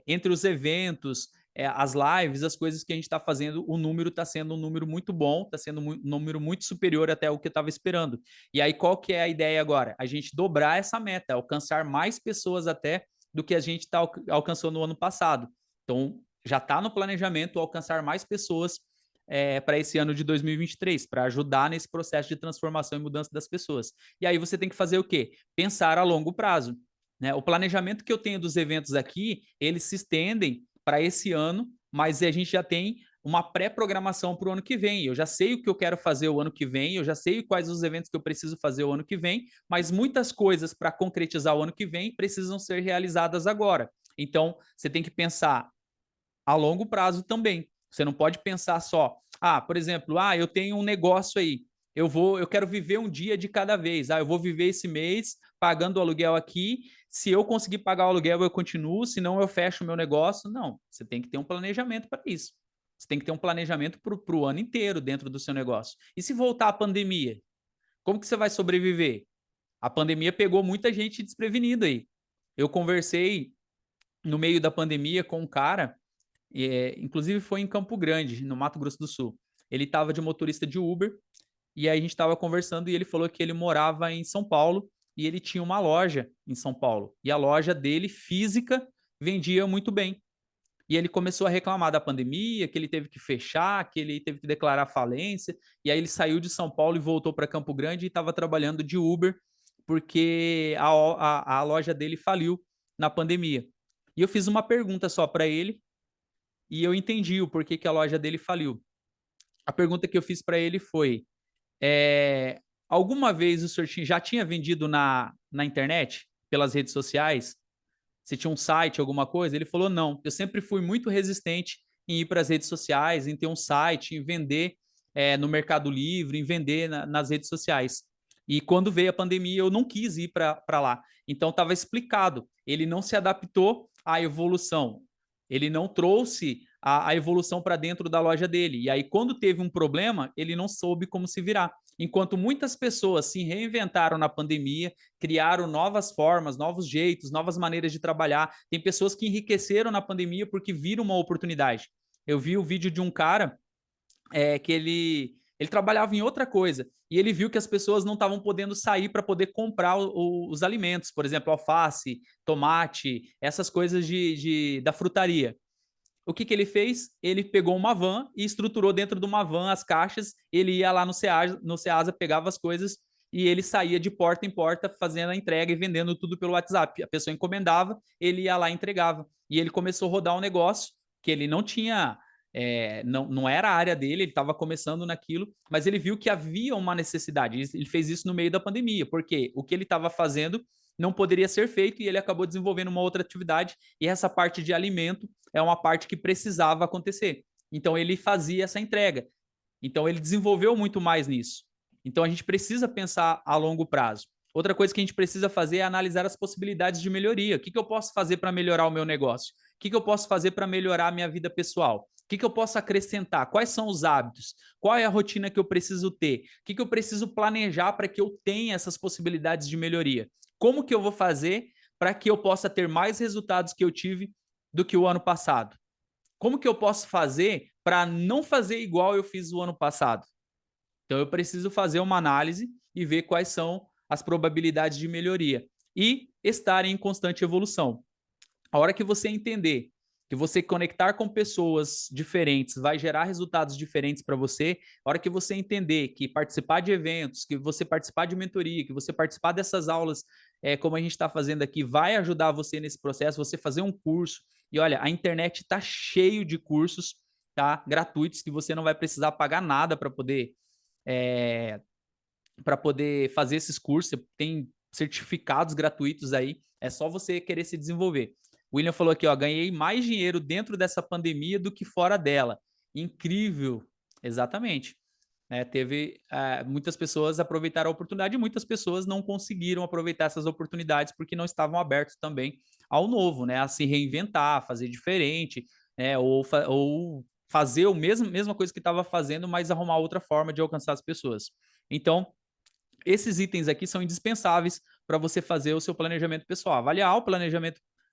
entre os eventos, as lives, as coisas que a gente está fazendo, o número está sendo um número muito bom, está sendo um número muito superior até o que eu estava esperando. E aí, qual que é a ideia agora? A gente dobrar essa meta, alcançar mais pessoas até do que a gente alcançou no ano passado. Então, já está no planejamento alcançar mais pessoas para esse ano de 2023, para ajudar nesse processo de transformação e mudança das pessoas. E aí você tem que fazer o quê? Pensar a longo prazo. Né? O planejamento que eu tenho dos eventos aqui, eles se estendem para esse ano, mas a gente já tem uma pré-programação para o ano que vem. Eu já sei o que eu quero fazer o ano que vem, eu já sei quais os eventos que eu preciso fazer o ano que vem, mas muitas coisas para concretizar o ano que vem precisam ser realizadas agora. Então, você tem que pensar a longo prazo também. Você não pode pensar só, por exemplo, eu tenho um negócio aí, eu quero viver um dia de cada vez. Eu vou viver esse mês pagando o aluguel aqui. Se eu conseguir pagar o aluguel, eu continuo, senão eu fecho o meu negócio. Não, você tem que ter um planejamento para isso. Você tem que ter um planejamento para o ano inteiro dentro do seu negócio. E se voltar a pandemia, como que você vai sobreviver? A pandemia pegou muita gente desprevenida aí. Eu conversei no meio da pandemia com um cara, inclusive foi em Campo Grande, no Mato Grosso do Sul. Ele estava de motorista de Uber, e aí a gente estava conversando e ele falou que ele morava em São Paulo e ele tinha uma loja em São Paulo. E a loja dele, física, vendia muito bem. E ele começou a reclamar da pandemia, que ele teve que fechar, que ele teve que declarar falência. E aí ele saiu de São Paulo e voltou para Campo Grande e estava trabalhando de Uber, porque a loja dele faliu na pandemia. E eu fiz uma pergunta só para ele e eu entendi o porquê que a loja dele faliu. A pergunta que eu fiz para ele foi: alguma vez o senhor já tinha vendido na internet, pelas redes sociais? Você tinha um site, alguma coisa? Ele falou, não. Eu sempre fui muito resistente em ir para as redes sociais, em ter um site, em vender no Mercado Livre, em vender nas redes sociais. E quando veio a pandemia, eu não quis ir para lá. Então, estava explicado. Ele não se adaptou à evolução. Ele não trouxe a evolução para dentro da loja dele. E aí, quando teve um problema, ele não soube como se virar. Enquanto muitas pessoas se reinventaram na pandemia, criaram novas formas, novos jeitos, novas maneiras de trabalhar. Tem pessoas que enriqueceram na pandemia porque viram uma oportunidade. Eu vi o vídeo de um cara que ele Ele trabalhava em outra coisa e ele viu que as pessoas não estavam podendo sair para poder comprar os alimentos, por exemplo, alface, tomate, essas coisas da frutaria. O que ele fez? Ele pegou uma van e estruturou dentro de uma van as caixas, ele ia lá no Ceasa, pegava as coisas e ele saía de porta em porta fazendo a entrega e vendendo tudo pelo WhatsApp. A pessoa encomendava, ele ia lá e entregava. E ele começou a rodar um negócio que ele não tinha, não era a área dele, ele estava começando naquilo, mas ele viu que havia uma necessidade. Ele fez isso no meio da pandemia, porque o que ele estava fazendo não poderia ser feito e ele acabou desenvolvendo uma outra atividade, e essa parte de alimento é uma parte que precisava acontecer. Então ele fazia essa entrega. Então ele desenvolveu muito mais nisso. Então a gente precisa pensar a longo prazo. Outra coisa que a gente precisa fazer é analisar as possibilidades de melhoria. O que eu posso fazer para melhorar o meu negócio? O que eu posso fazer para melhorar a minha vida pessoal? O que eu posso acrescentar? Quais são os hábitos? Qual é a rotina que eu preciso ter? O que eu preciso planejar para que eu tenha essas possibilidades de melhoria? Como que eu vou fazer para que eu possa ter mais resultados que eu tive do que o ano passado? Como que eu posso fazer para não fazer igual eu fiz o ano passado? Então, eu preciso fazer uma análise e ver quais são as probabilidades de melhoria e estar em constante evolução. A hora que você entender que você conectar com pessoas diferentes vai gerar resultados diferentes para você, a hora que você entender que participar de eventos, que você participar de mentoria, que você participar dessas aulas, como a gente está fazendo aqui, vai ajudar você nesse processo, você fazer um curso. E olha, a internet está cheio de cursos, tá, gratuitos, que você não vai precisar pagar nada para poder fazer esses cursos. Você tem certificados gratuitos aí, é só você querer se desenvolver. O William falou aqui, ó, ganhei mais dinheiro dentro dessa pandemia do que fora dela. Incrível, exatamente. Muitas pessoas aproveitaram a oportunidade e muitas pessoas não conseguiram aproveitar essas oportunidades porque não estavam abertos também ao novo, né? A se reinventar, fazer diferente, né? Ou fazer a mesma coisa que estava fazendo, mas arrumar outra forma de alcançar as pessoas. Então, esses itens aqui são indispensáveis para você fazer o seu planejamento pessoal.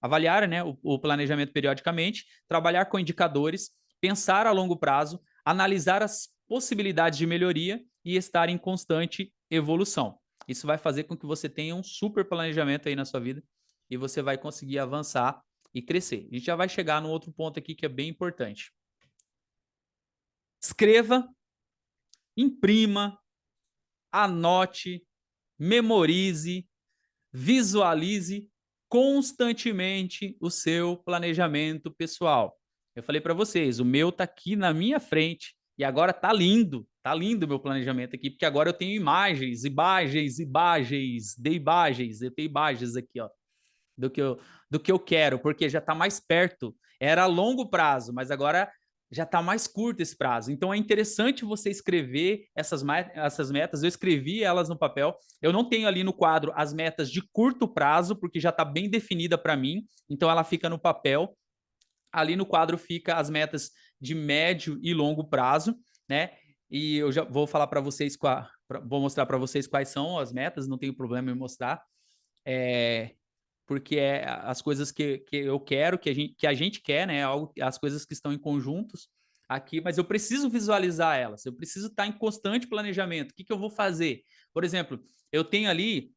Avaliar, né, o planejamento periodicamente, trabalhar com indicadores, pensar a longo prazo, analisar as possibilidades de melhoria e estar em constante evolução. Isso vai fazer com que você tenha um super planejamento aí na sua vida e você vai conseguir avançar e crescer. A gente já vai chegar no outro ponto aqui que é bem importante. Escreva, imprima, anote, memorize, visualize constantemente o seu planejamento pessoal. Eu falei para vocês, o meu tá aqui na minha frente e agora tá lindo o meu planejamento aqui, porque agora eu tenho imagens, eu tenho imagens aqui, ó, do que eu quero, porque já tá mais perto. Era a longo prazo, mas agora já está mais curto esse prazo. Então é interessante você escrever essas metas. Eu escrevi elas no papel. Eu não tenho ali no quadro as metas de curto prazo, porque já está bem definida para mim. Então ela fica no papel. Ali no quadro fica as metas de médio e longo prazo, né? E eu já vou falar para vocês, vou mostrar para vocês quais são as metas, não tenho problema em mostrar. Porque as coisas que eu quero, que a gente quer, né? As coisas que estão em conjuntos aqui, mas eu preciso visualizar elas, eu preciso estar em constante planejamento. O que eu vou fazer? Por exemplo, eu tenho ali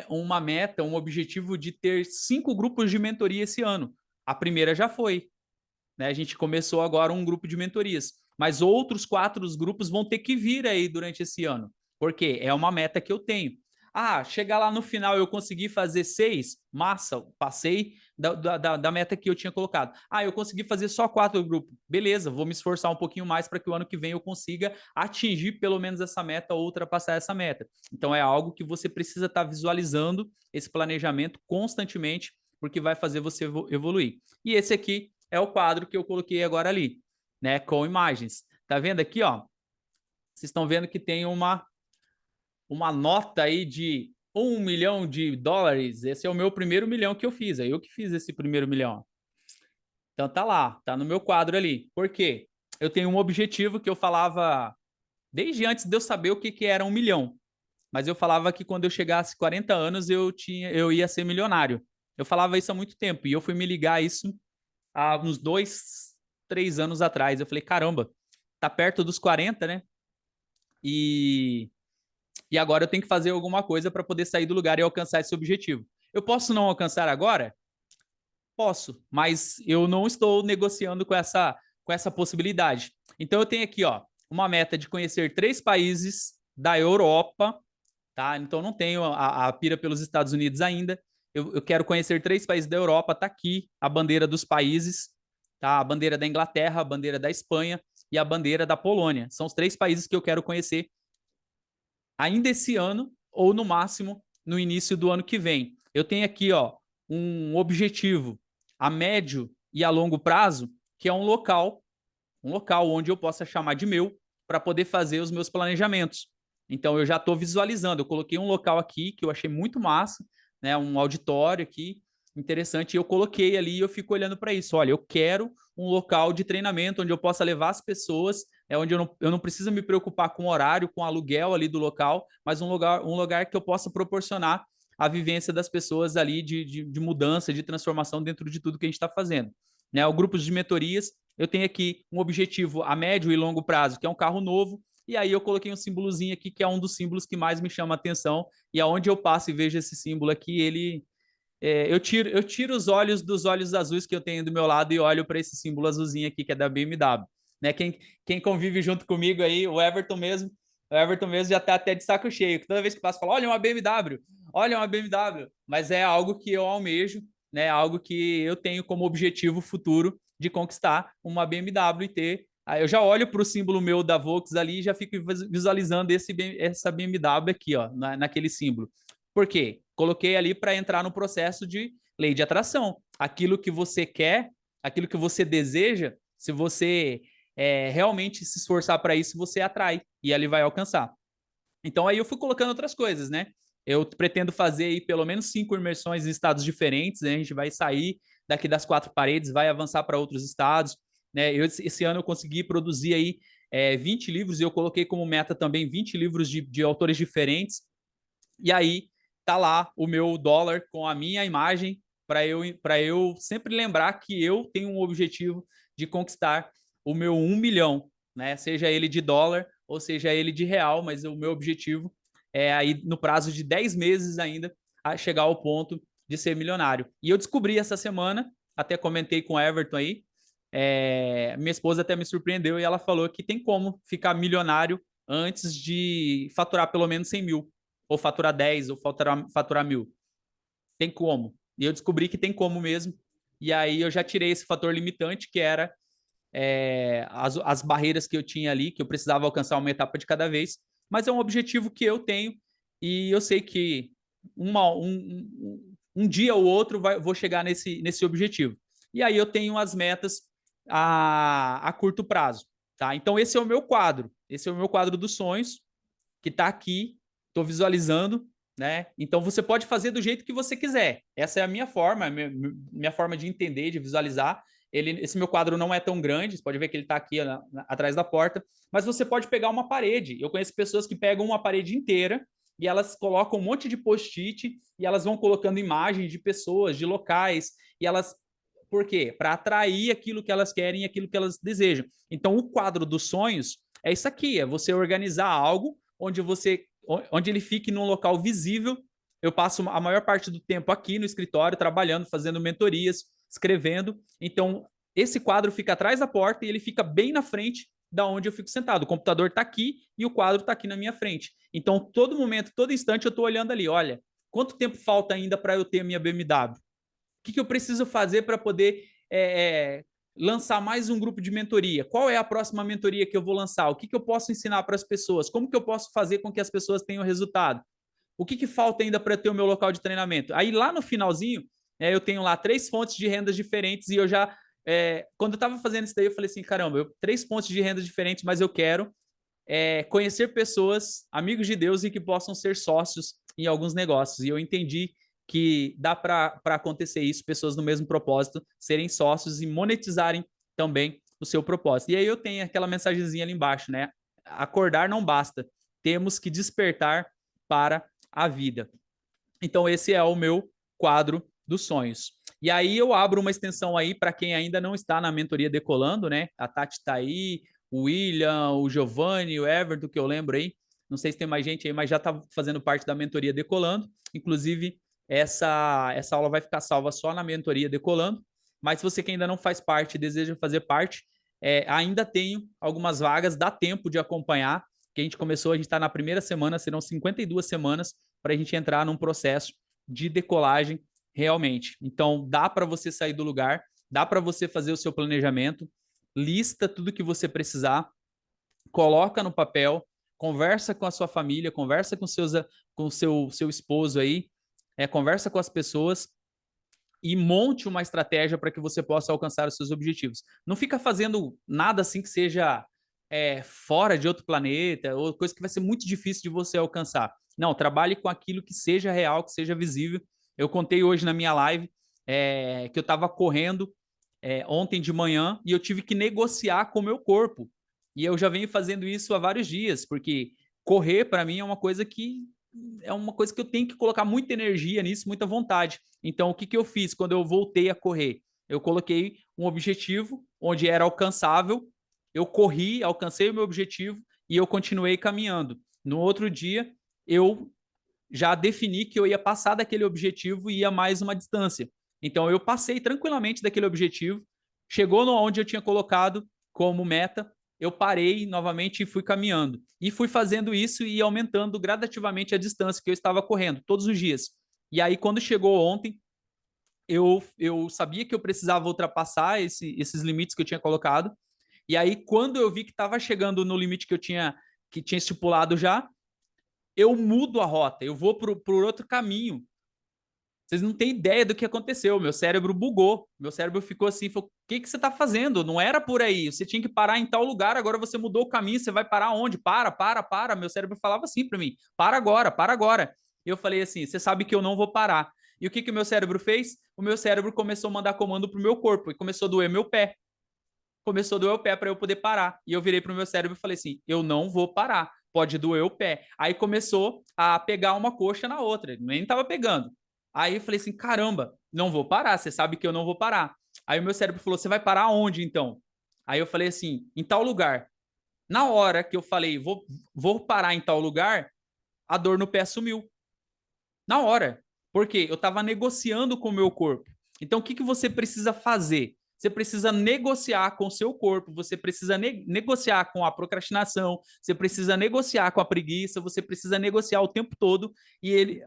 uma meta, um objetivo de ter 5 grupos de mentoria esse ano. A primeira já foi, né? A gente começou agora um grupo de mentorias, mas outros 4 grupos vão ter que vir aí durante esse ano, porque é uma meta que eu tenho. Chegar lá no final eu consegui fazer 6, massa, passei da meta que eu tinha colocado. Eu consegui fazer só 4 grupos, beleza, vou me esforçar um pouquinho mais para que o ano que vem eu consiga atingir pelo menos essa meta ou ultrapassar essa meta. Então é algo que você precisa estar visualizando esse planejamento constantemente, porque vai fazer você evoluir. E esse aqui é o quadro que eu coloquei agora ali, né, com imagens. Tá vendo aqui, ó? Vocês estão vendo que tem uma nota aí de $1 milhão. Esse é o meu primeiro milhão que eu fiz. É eu que fiz esse primeiro milhão. Então tá lá, tá no meu quadro ali. Por quê? Eu tenho um objetivo que eu falava desde antes de eu saber o que era 1 milhão. Mas eu falava que quando eu chegasse 40 anos eu ia ser milionário. Eu falava isso há muito tempo e eu fui me ligar a isso há uns 2, 3 anos atrás. Eu falei, caramba, tá perto dos 40, né? E agora eu tenho que fazer alguma coisa para poder sair do lugar e alcançar esse objetivo. Eu posso não alcançar agora? Posso, mas eu não estou negociando com essa possibilidade. Então eu tenho aqui, ó, uma meta de conhecer 3 países da Europa, tá? Então não tenho a pira pelos Estados Unidos ainda. Eu quero conhecer 3 países da Europa, tá aqui a bandeira dos países, tá? A bandeira da Inglaterra, a bandeira da Espanha e a bandeira da Polônia. São os 3 países que eu quero conhecer ainda esse ano ou no máximo no início do ano que vem. Eu tenho aqui, ó, um objetivo a médio e a longo prazo, que é um local onde eu possa chamar de meu para poder fazer os meus planejamentos. Então eu já estou visualizando, eu coloquei um local aqui que eu achei muito massa, né, um auditório aqui interessante, e eu coloquei ali e eu fico olhando para isso. Olha, eu quero um local de treinamento onde eu possa levar as pessoas, onde eu não preciso me preocupar com o horário, com o aluguel ali do local, mas um lugar que eu possa proporcionar a vivência das pessoas ali de mudança, de transformação dentro de tudo que a gente está fazendo. Né, o grupo de mentorias, eu tenho aqui um objetivo a médio e longo prazo, que é um carro novo, e aí eu coloquei um símbolozinho aqui, que é um dos símbolos que mais me chama a atenção, e aonde eu passo e vejo esse símbolo aqui, eu tiro os olhos dos olhos azuis que eu tenho do meu lado e olho para esse símbolo azulzinho aqui, que é da BMW. Né? Quem convive junto comigo aí, o Everton mesmo já está até de saco cheio. Toda vez que passa, fala, olha uma BMW. Mas é algo que eu almejo, né? Algo que eu tenho como objetivo futuro de conquistar uma BMW e ter. Aí eu já olho para o símbolo meu da Volks ali e já fico visualizando essa BMW aqui, ó, naquele símbolo. Por quê? Coloquei ali para entrar no processo de lei de atração. Aquilo que você quer, aquilo que você deseja, se você realmente se esforçar para isso, você atrai e ele vai alcançar. Então aí eu fui colocando outras coisas, né? Eu pretendo fazer aí pelo menos 5 imersões em estados diferentes, né? A gente vai sair daqui das 4 paredes, vai avançar para outros estados, né? Esse ano eu consegui produzir aí 20 livros e eu coloquei como meta também 20 livros de autores diferentes. E aí tá lá o meu dólar com a minha imagem para eu sempre lembrar que eu tenho um objetivo de conquistar o meu 1 milhão, né? Seja ele de dólar ou seja ele de real, mas o meu objetivo é aí no prazo de 10 meses ainda a chegar ao ponto de ser milionário. E eu descobri essa semana, até comentei com o Everton aí, minha esposa até me surpreendeu e ela falou que tem como ficar milionário antes de faturar pelo menos 100 mil, ou faturar 10, ou faturar 1.000. Tem como. E eu descobri que tem como mesmo. E aí eu já tirei esse fator limitante, que era as barreiras que eu tinha ali, que eu precisava alcançar uma etapa de cada vez. Mas é um objetivo que eu tenho e eu sei que um dia ou outro vou chegar nesse objetivo. E aí eu tenho as metas a curto prazo. Tá? Então esse é o meu quadro. Esse é o meu quadro dos sonhos, que está aqui, estou visualizando, né? Então você pode fazer do jeito que você quiser. Essa é a minha forma, minha forma de entender, de visualizar. Esse meu quadro não é tão grande, você pode ver que ele está aqui atrás da porta, mas você pode pegar uma parede. Eu conheço pessoas que pegam uma parede inteira e elas colocam um monte de post-it e elas vão colocando imagens de pessoas, de locais, e elas. Por quê? Para atrair aquilo que elas querem e aquilo que elas desejam. Então, o quadro dos sonhos é isso aqui: é você organizar algo onde ele fique num local visível. Eu passo a maior parte do tempo aqui no escritório, trabalhando, fazendo mentorias, escrevendo. Então, esse quadro fica atrás da porta e ele fica bem na frente da onde eu fico sentado. O computador está aqui e o quadro está aqui na minha frente. Então, todo momento, todo instante, eu estou olhando ali. Olha, quanto tempo falta ainda para eu ter a minha BMW? O que eu preciso fazer para poder lançar mais um grupo de mentoria? Qual é a próxima mentoria que eu vou lançar? O que eu posso ensinar para as pessoas? Como que eu posso fazer com que as pessoas tenham resultado? O que falta ainda para ter o meu local de treinamento? Aí lá no finalzinho, eu tenho lá 3 fontes de rendas diferentes e eu já, quando eu estava fazendo isso daí, eu falei assim, caramba, 3 fontes de rendas diferentes, mas eu quero conhecer pessoas, amigos de Deus e que possam ser sócios em alguns negócios. E eu entendi que dá para acontecer isso, pessoas no mesmo propósito serem sócios e monetizarem também o seu propósito. E aí eu tenho aquela mensagenzinha ali embaixo, né? Acordar não basta, temos que despertar para a vida. Então esse é o meu quadro dos sonhos. E aí eu abro uma extensão aí para quem ainda não está na mentoria Decolando, né? A Tati está aí, o William, o Giovanni, o Everton, que eu lembro aí. Não sei se tem mais gente aí, mas já está fazendo parte da mentoria Decolando. Inclusive, essa aula vai ficar salva só na mentoria Decolando. Mas se você que ainda não faz parte, deseja fazer parte, ainda tenho algumas vagas, dá tempo de acompanhar, que a gente começou, a gente está na primeira semana, serão 52 semanas para a gente entrar num processo de decolagem realmente. Então, dá para você sair do lugar, dá para você fazer o seu planejamento, lista tudo que você precisar, coloca no papel, conversa com a sua família, conversa com o seu esposo aí, conversa com as pessoas e monte uma estratégia para que você possa alcançar os seus objetivos. Não fica fazendo nada assim que seja fora de outro planeta, ou coisa que vai ser muito difícil de você alcançar. Não, trabalhe com aquilo que seja real, que seja visível. Eu contei hoje na minha live que eu estava correndo ontem de manhã e eu tive que negociar com o meu corpo. E eu já venho fazendo isso há vários dias, porque correr para mim é uma coisa que eu tenho que colocar muita energia nisso, muita vontade. Então, o que, que eu fiz quando eu voltei a correr? Eu coloquei um objetivo onde era alcançável, eu corri, alcancei o meu objetivo e eu continuei caminhando. No outro dia, eu já defini que eu ia passar daquele objetivo e ia mais uma distância. Então, eu passei tranquilamente daquele objetivo, chegou no onde eu tinha colocado como meta, eu parei novamente e fui caminhando. E fui fazendo isso e aumentando gradativamente a distância que eu estava correndo, todos os dias. E aí, quando chegou ontem, eu sabia que eu precisava ultrapassar esses limites que eu tinha colocado. E aí, quando eu vi que estava chegando no limite que tinha estipulado já, eu mudo a rota, eu vou por outro caminho. Vocês não têm ideia do que aconteceu. Meu cérebro bugou. Meu cérebro ficou assim: falou, o que, que você está fazendo? Não era por aí. Você tinha que parar em tal lugar, agora você mudou o caminho. Você vai parar onde? Para. Meu cérebro falava assim para mim: para agora, para agora. E eu falei assim: você sabe que eu não vou parar. E o que, que o meu cérebro fez? O meu cérebro começou a mandar comando pro meu corpo e começou a doer meu pé. Começou a doer o pé para eu poder parar. E eu virei pro meu cérebro e falei assim: eu não vou parar. Pode doer o pé. Aí começou a pegar uma coxa na outra. Nem estava pegando. Aí eu falei assim: caramba, não vou parar. Você sabe que eu não vou parar. Aí o meu cérebro falou: você vai parar onde então? Aí eu falei assim: em tal lugar. Na hora que eu falei: vou parar em tal lugar, a dor no pé sumiu. Na hora. Porque eu estava negociando com o meu corpo. Então, o que, que você precisa fazer? Você precisa negociar com o seu corpo, você precisa negociar com a procrastinação, você precisa negociar com a preguiça, você precisa negociar o tempo todo e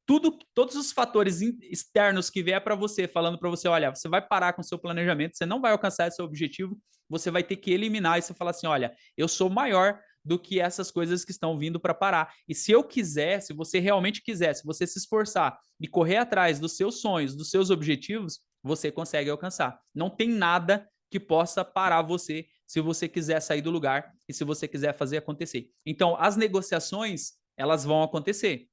todos os fatores externos que vier para você, falando para você, olha, você vai parar com o seu planejamento, você não vai alcançar esse objetivo, você vai ter que eliminar e você falar assim, olha, eu sou maior do que essas coisas que estão vindo para parar. E se eu quiser, se você realmente quiser, se você se esforçar e correr atrás dos seus sonhos, dos seus objetivos, você consegue alcançar. Não tem nada que possa parar você se você quiser sair do lugar e se você quiser fazer acontecer. Então, as negociações, elas vão acontecer.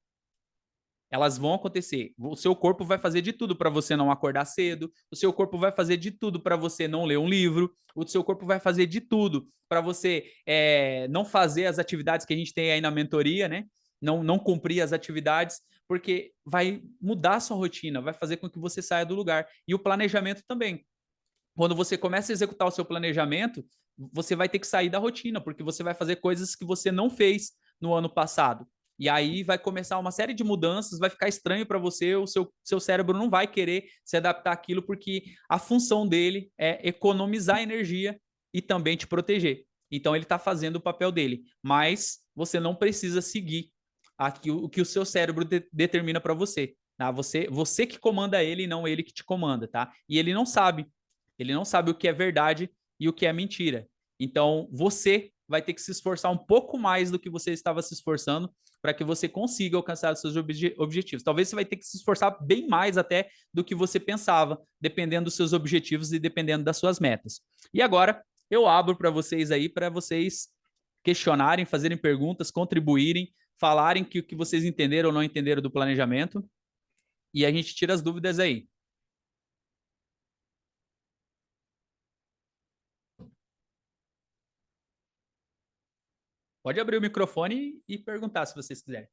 Elas vão acontecer. O seu corpo vai fazer de tudo para você não acordar cedo, o seu corpo vai fazer de tudo para você não ler um livro, o seu corpo vai fazer de tudo para você não fazer as atividades que a gente tem aí na mentoria, né? Não cumprir as atividades, porque vai mudar a sua rotina, vai fazer com que você saia do lugar. E o planejamento também. Quando você começa a executar o seu planejamento, você vai ter que sair da rotina, porque você vai fazer coisas que você não fez no ano passado. E aí vai começar uma série de mudanças, vai ficar estranho para você, o seu cérebro não vai querer se adaptar àquilo, porque a função dele é economizar energia e também te proteger. Então ele está fazendo o papel dele, mas você não precisa seguir o que o seu cérebro determina para você. Tá? Você que comanda ele e não ele que te comanda, tá? E ele não sabe. Ele não sabe o que é verdade e o que é mentira. Então, você vai ter que se esforçar um pouco mais do que você estava se esforçando para que você consiga alcançar os seus objetivos. Talvez você vai ter que se esforçar bem mais até do que você pensava, dependendo dos seus objetivos e dependendo das suas metas. E agora, eu abro para vocês aí, para vocês questionarem, fazerem perguntas, contribuírem, falarem que o que vocês entenderam ou não entenderam do planejamento, e a gente tira as dúvidas aí. Pode abrir o microfone e perguntar se vocês quiserem.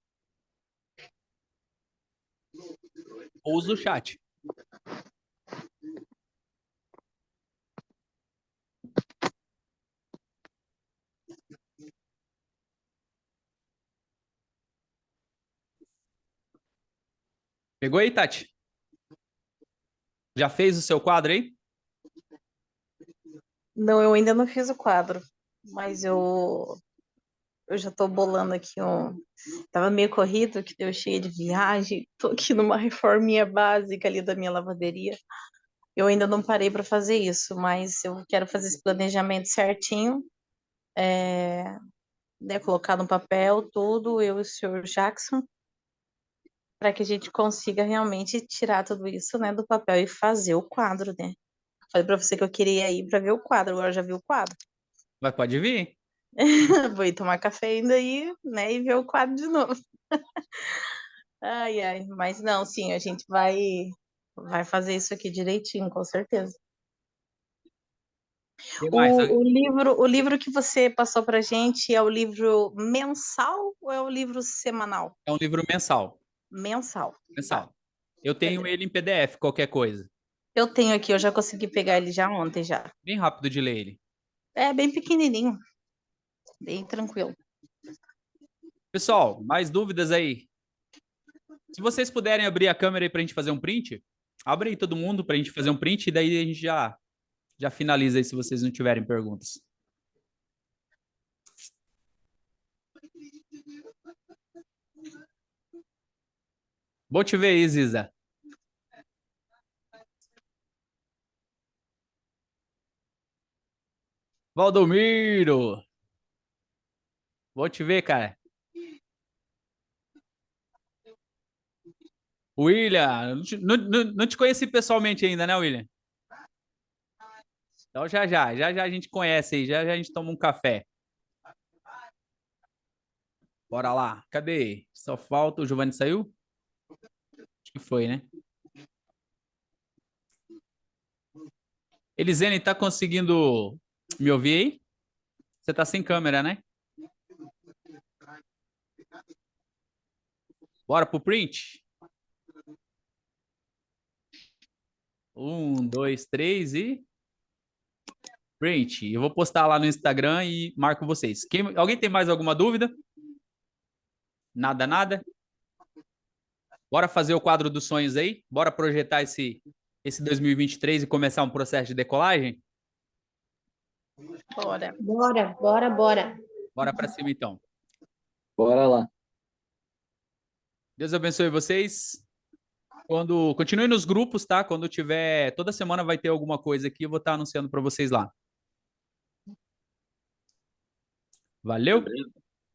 Ou usa o chat. Pegou aí, Tati? Já fez o seu quadro aí? Não, eu ainda não fiz o quadro, mas eu já tô bolando aqui um. Tava meio corrido, que deu cheio de viagem. Tô aqui numa reforminha básica ali da minha lavanderia. Eu ainda não parei para fazer isso, mas eu quero fazer esse planejamento certinho, né, colocar no papel tudo, eu e o senhor Jackson, para que a gente consiga realmente tirar tudo isso, né, do papel e fazer o quadro, né? Falei para você que eu queria ir para ver o quadro, agora eu já vi o quadro. Mas pode vir. Vou ir tomar café ainda aí, né, e ver o quadro de novo. Ai, ai, mas não, sim, a gente vai fazer isso aqui direitinho, com certeza. O que mais? O livro que você passou pra gente é o livro mensal ou é o livro semanal? É um livro mensal. Mensal, tá, Mensal. Eu tenho beleza. ele em PDF, qualquer coisa. Eu tenho aqui, eu já consegui pegar ele já ontem já. Bem rápido de ler ele. É bem pequenininho, bem tranquilo. Pessoal, mais dúvidas aí? Se vocês puderem abrir a câmera aí pra gente fazer um print, abre aí todo mundo pra gente fazer um print e daí a gente já finaliza aí se vocês não tiverem perguntas. Bom te ver aí, Ziza. Valdomiro. Bom te ver, cara. William, não te conheci pessoalmente ainda, né, William? Então já a gente conhece aí, já a gente toma um café. Bora lá. Cadê? Só falta. O Giovanni saiu? Acho que foi, né? Elisene, tá conseguindo me ouvir aí? Você tá sem câmera, né? Bora pro print? Um, dois, três e print. Eu vou postar lá no Instagram e marco vocês. Alguém tem mais alguma dúvida? Nada, nada? Bora fazer o quadro dos sonhos aí? Bora projetar esse 2023 e começar um processo de decolagem? Bora. Bora, bora, bora. Bora para cima então. Bora lá. Deus abençoe vocês. Quando continue nos grupos, tá? Quando tiver, toda semana vai ter alguma coisa aqui, eu vou estar anunciando para vocês lá. Valeu? Beleza.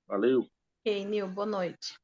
Valeu. Ok, Nil, boa noite.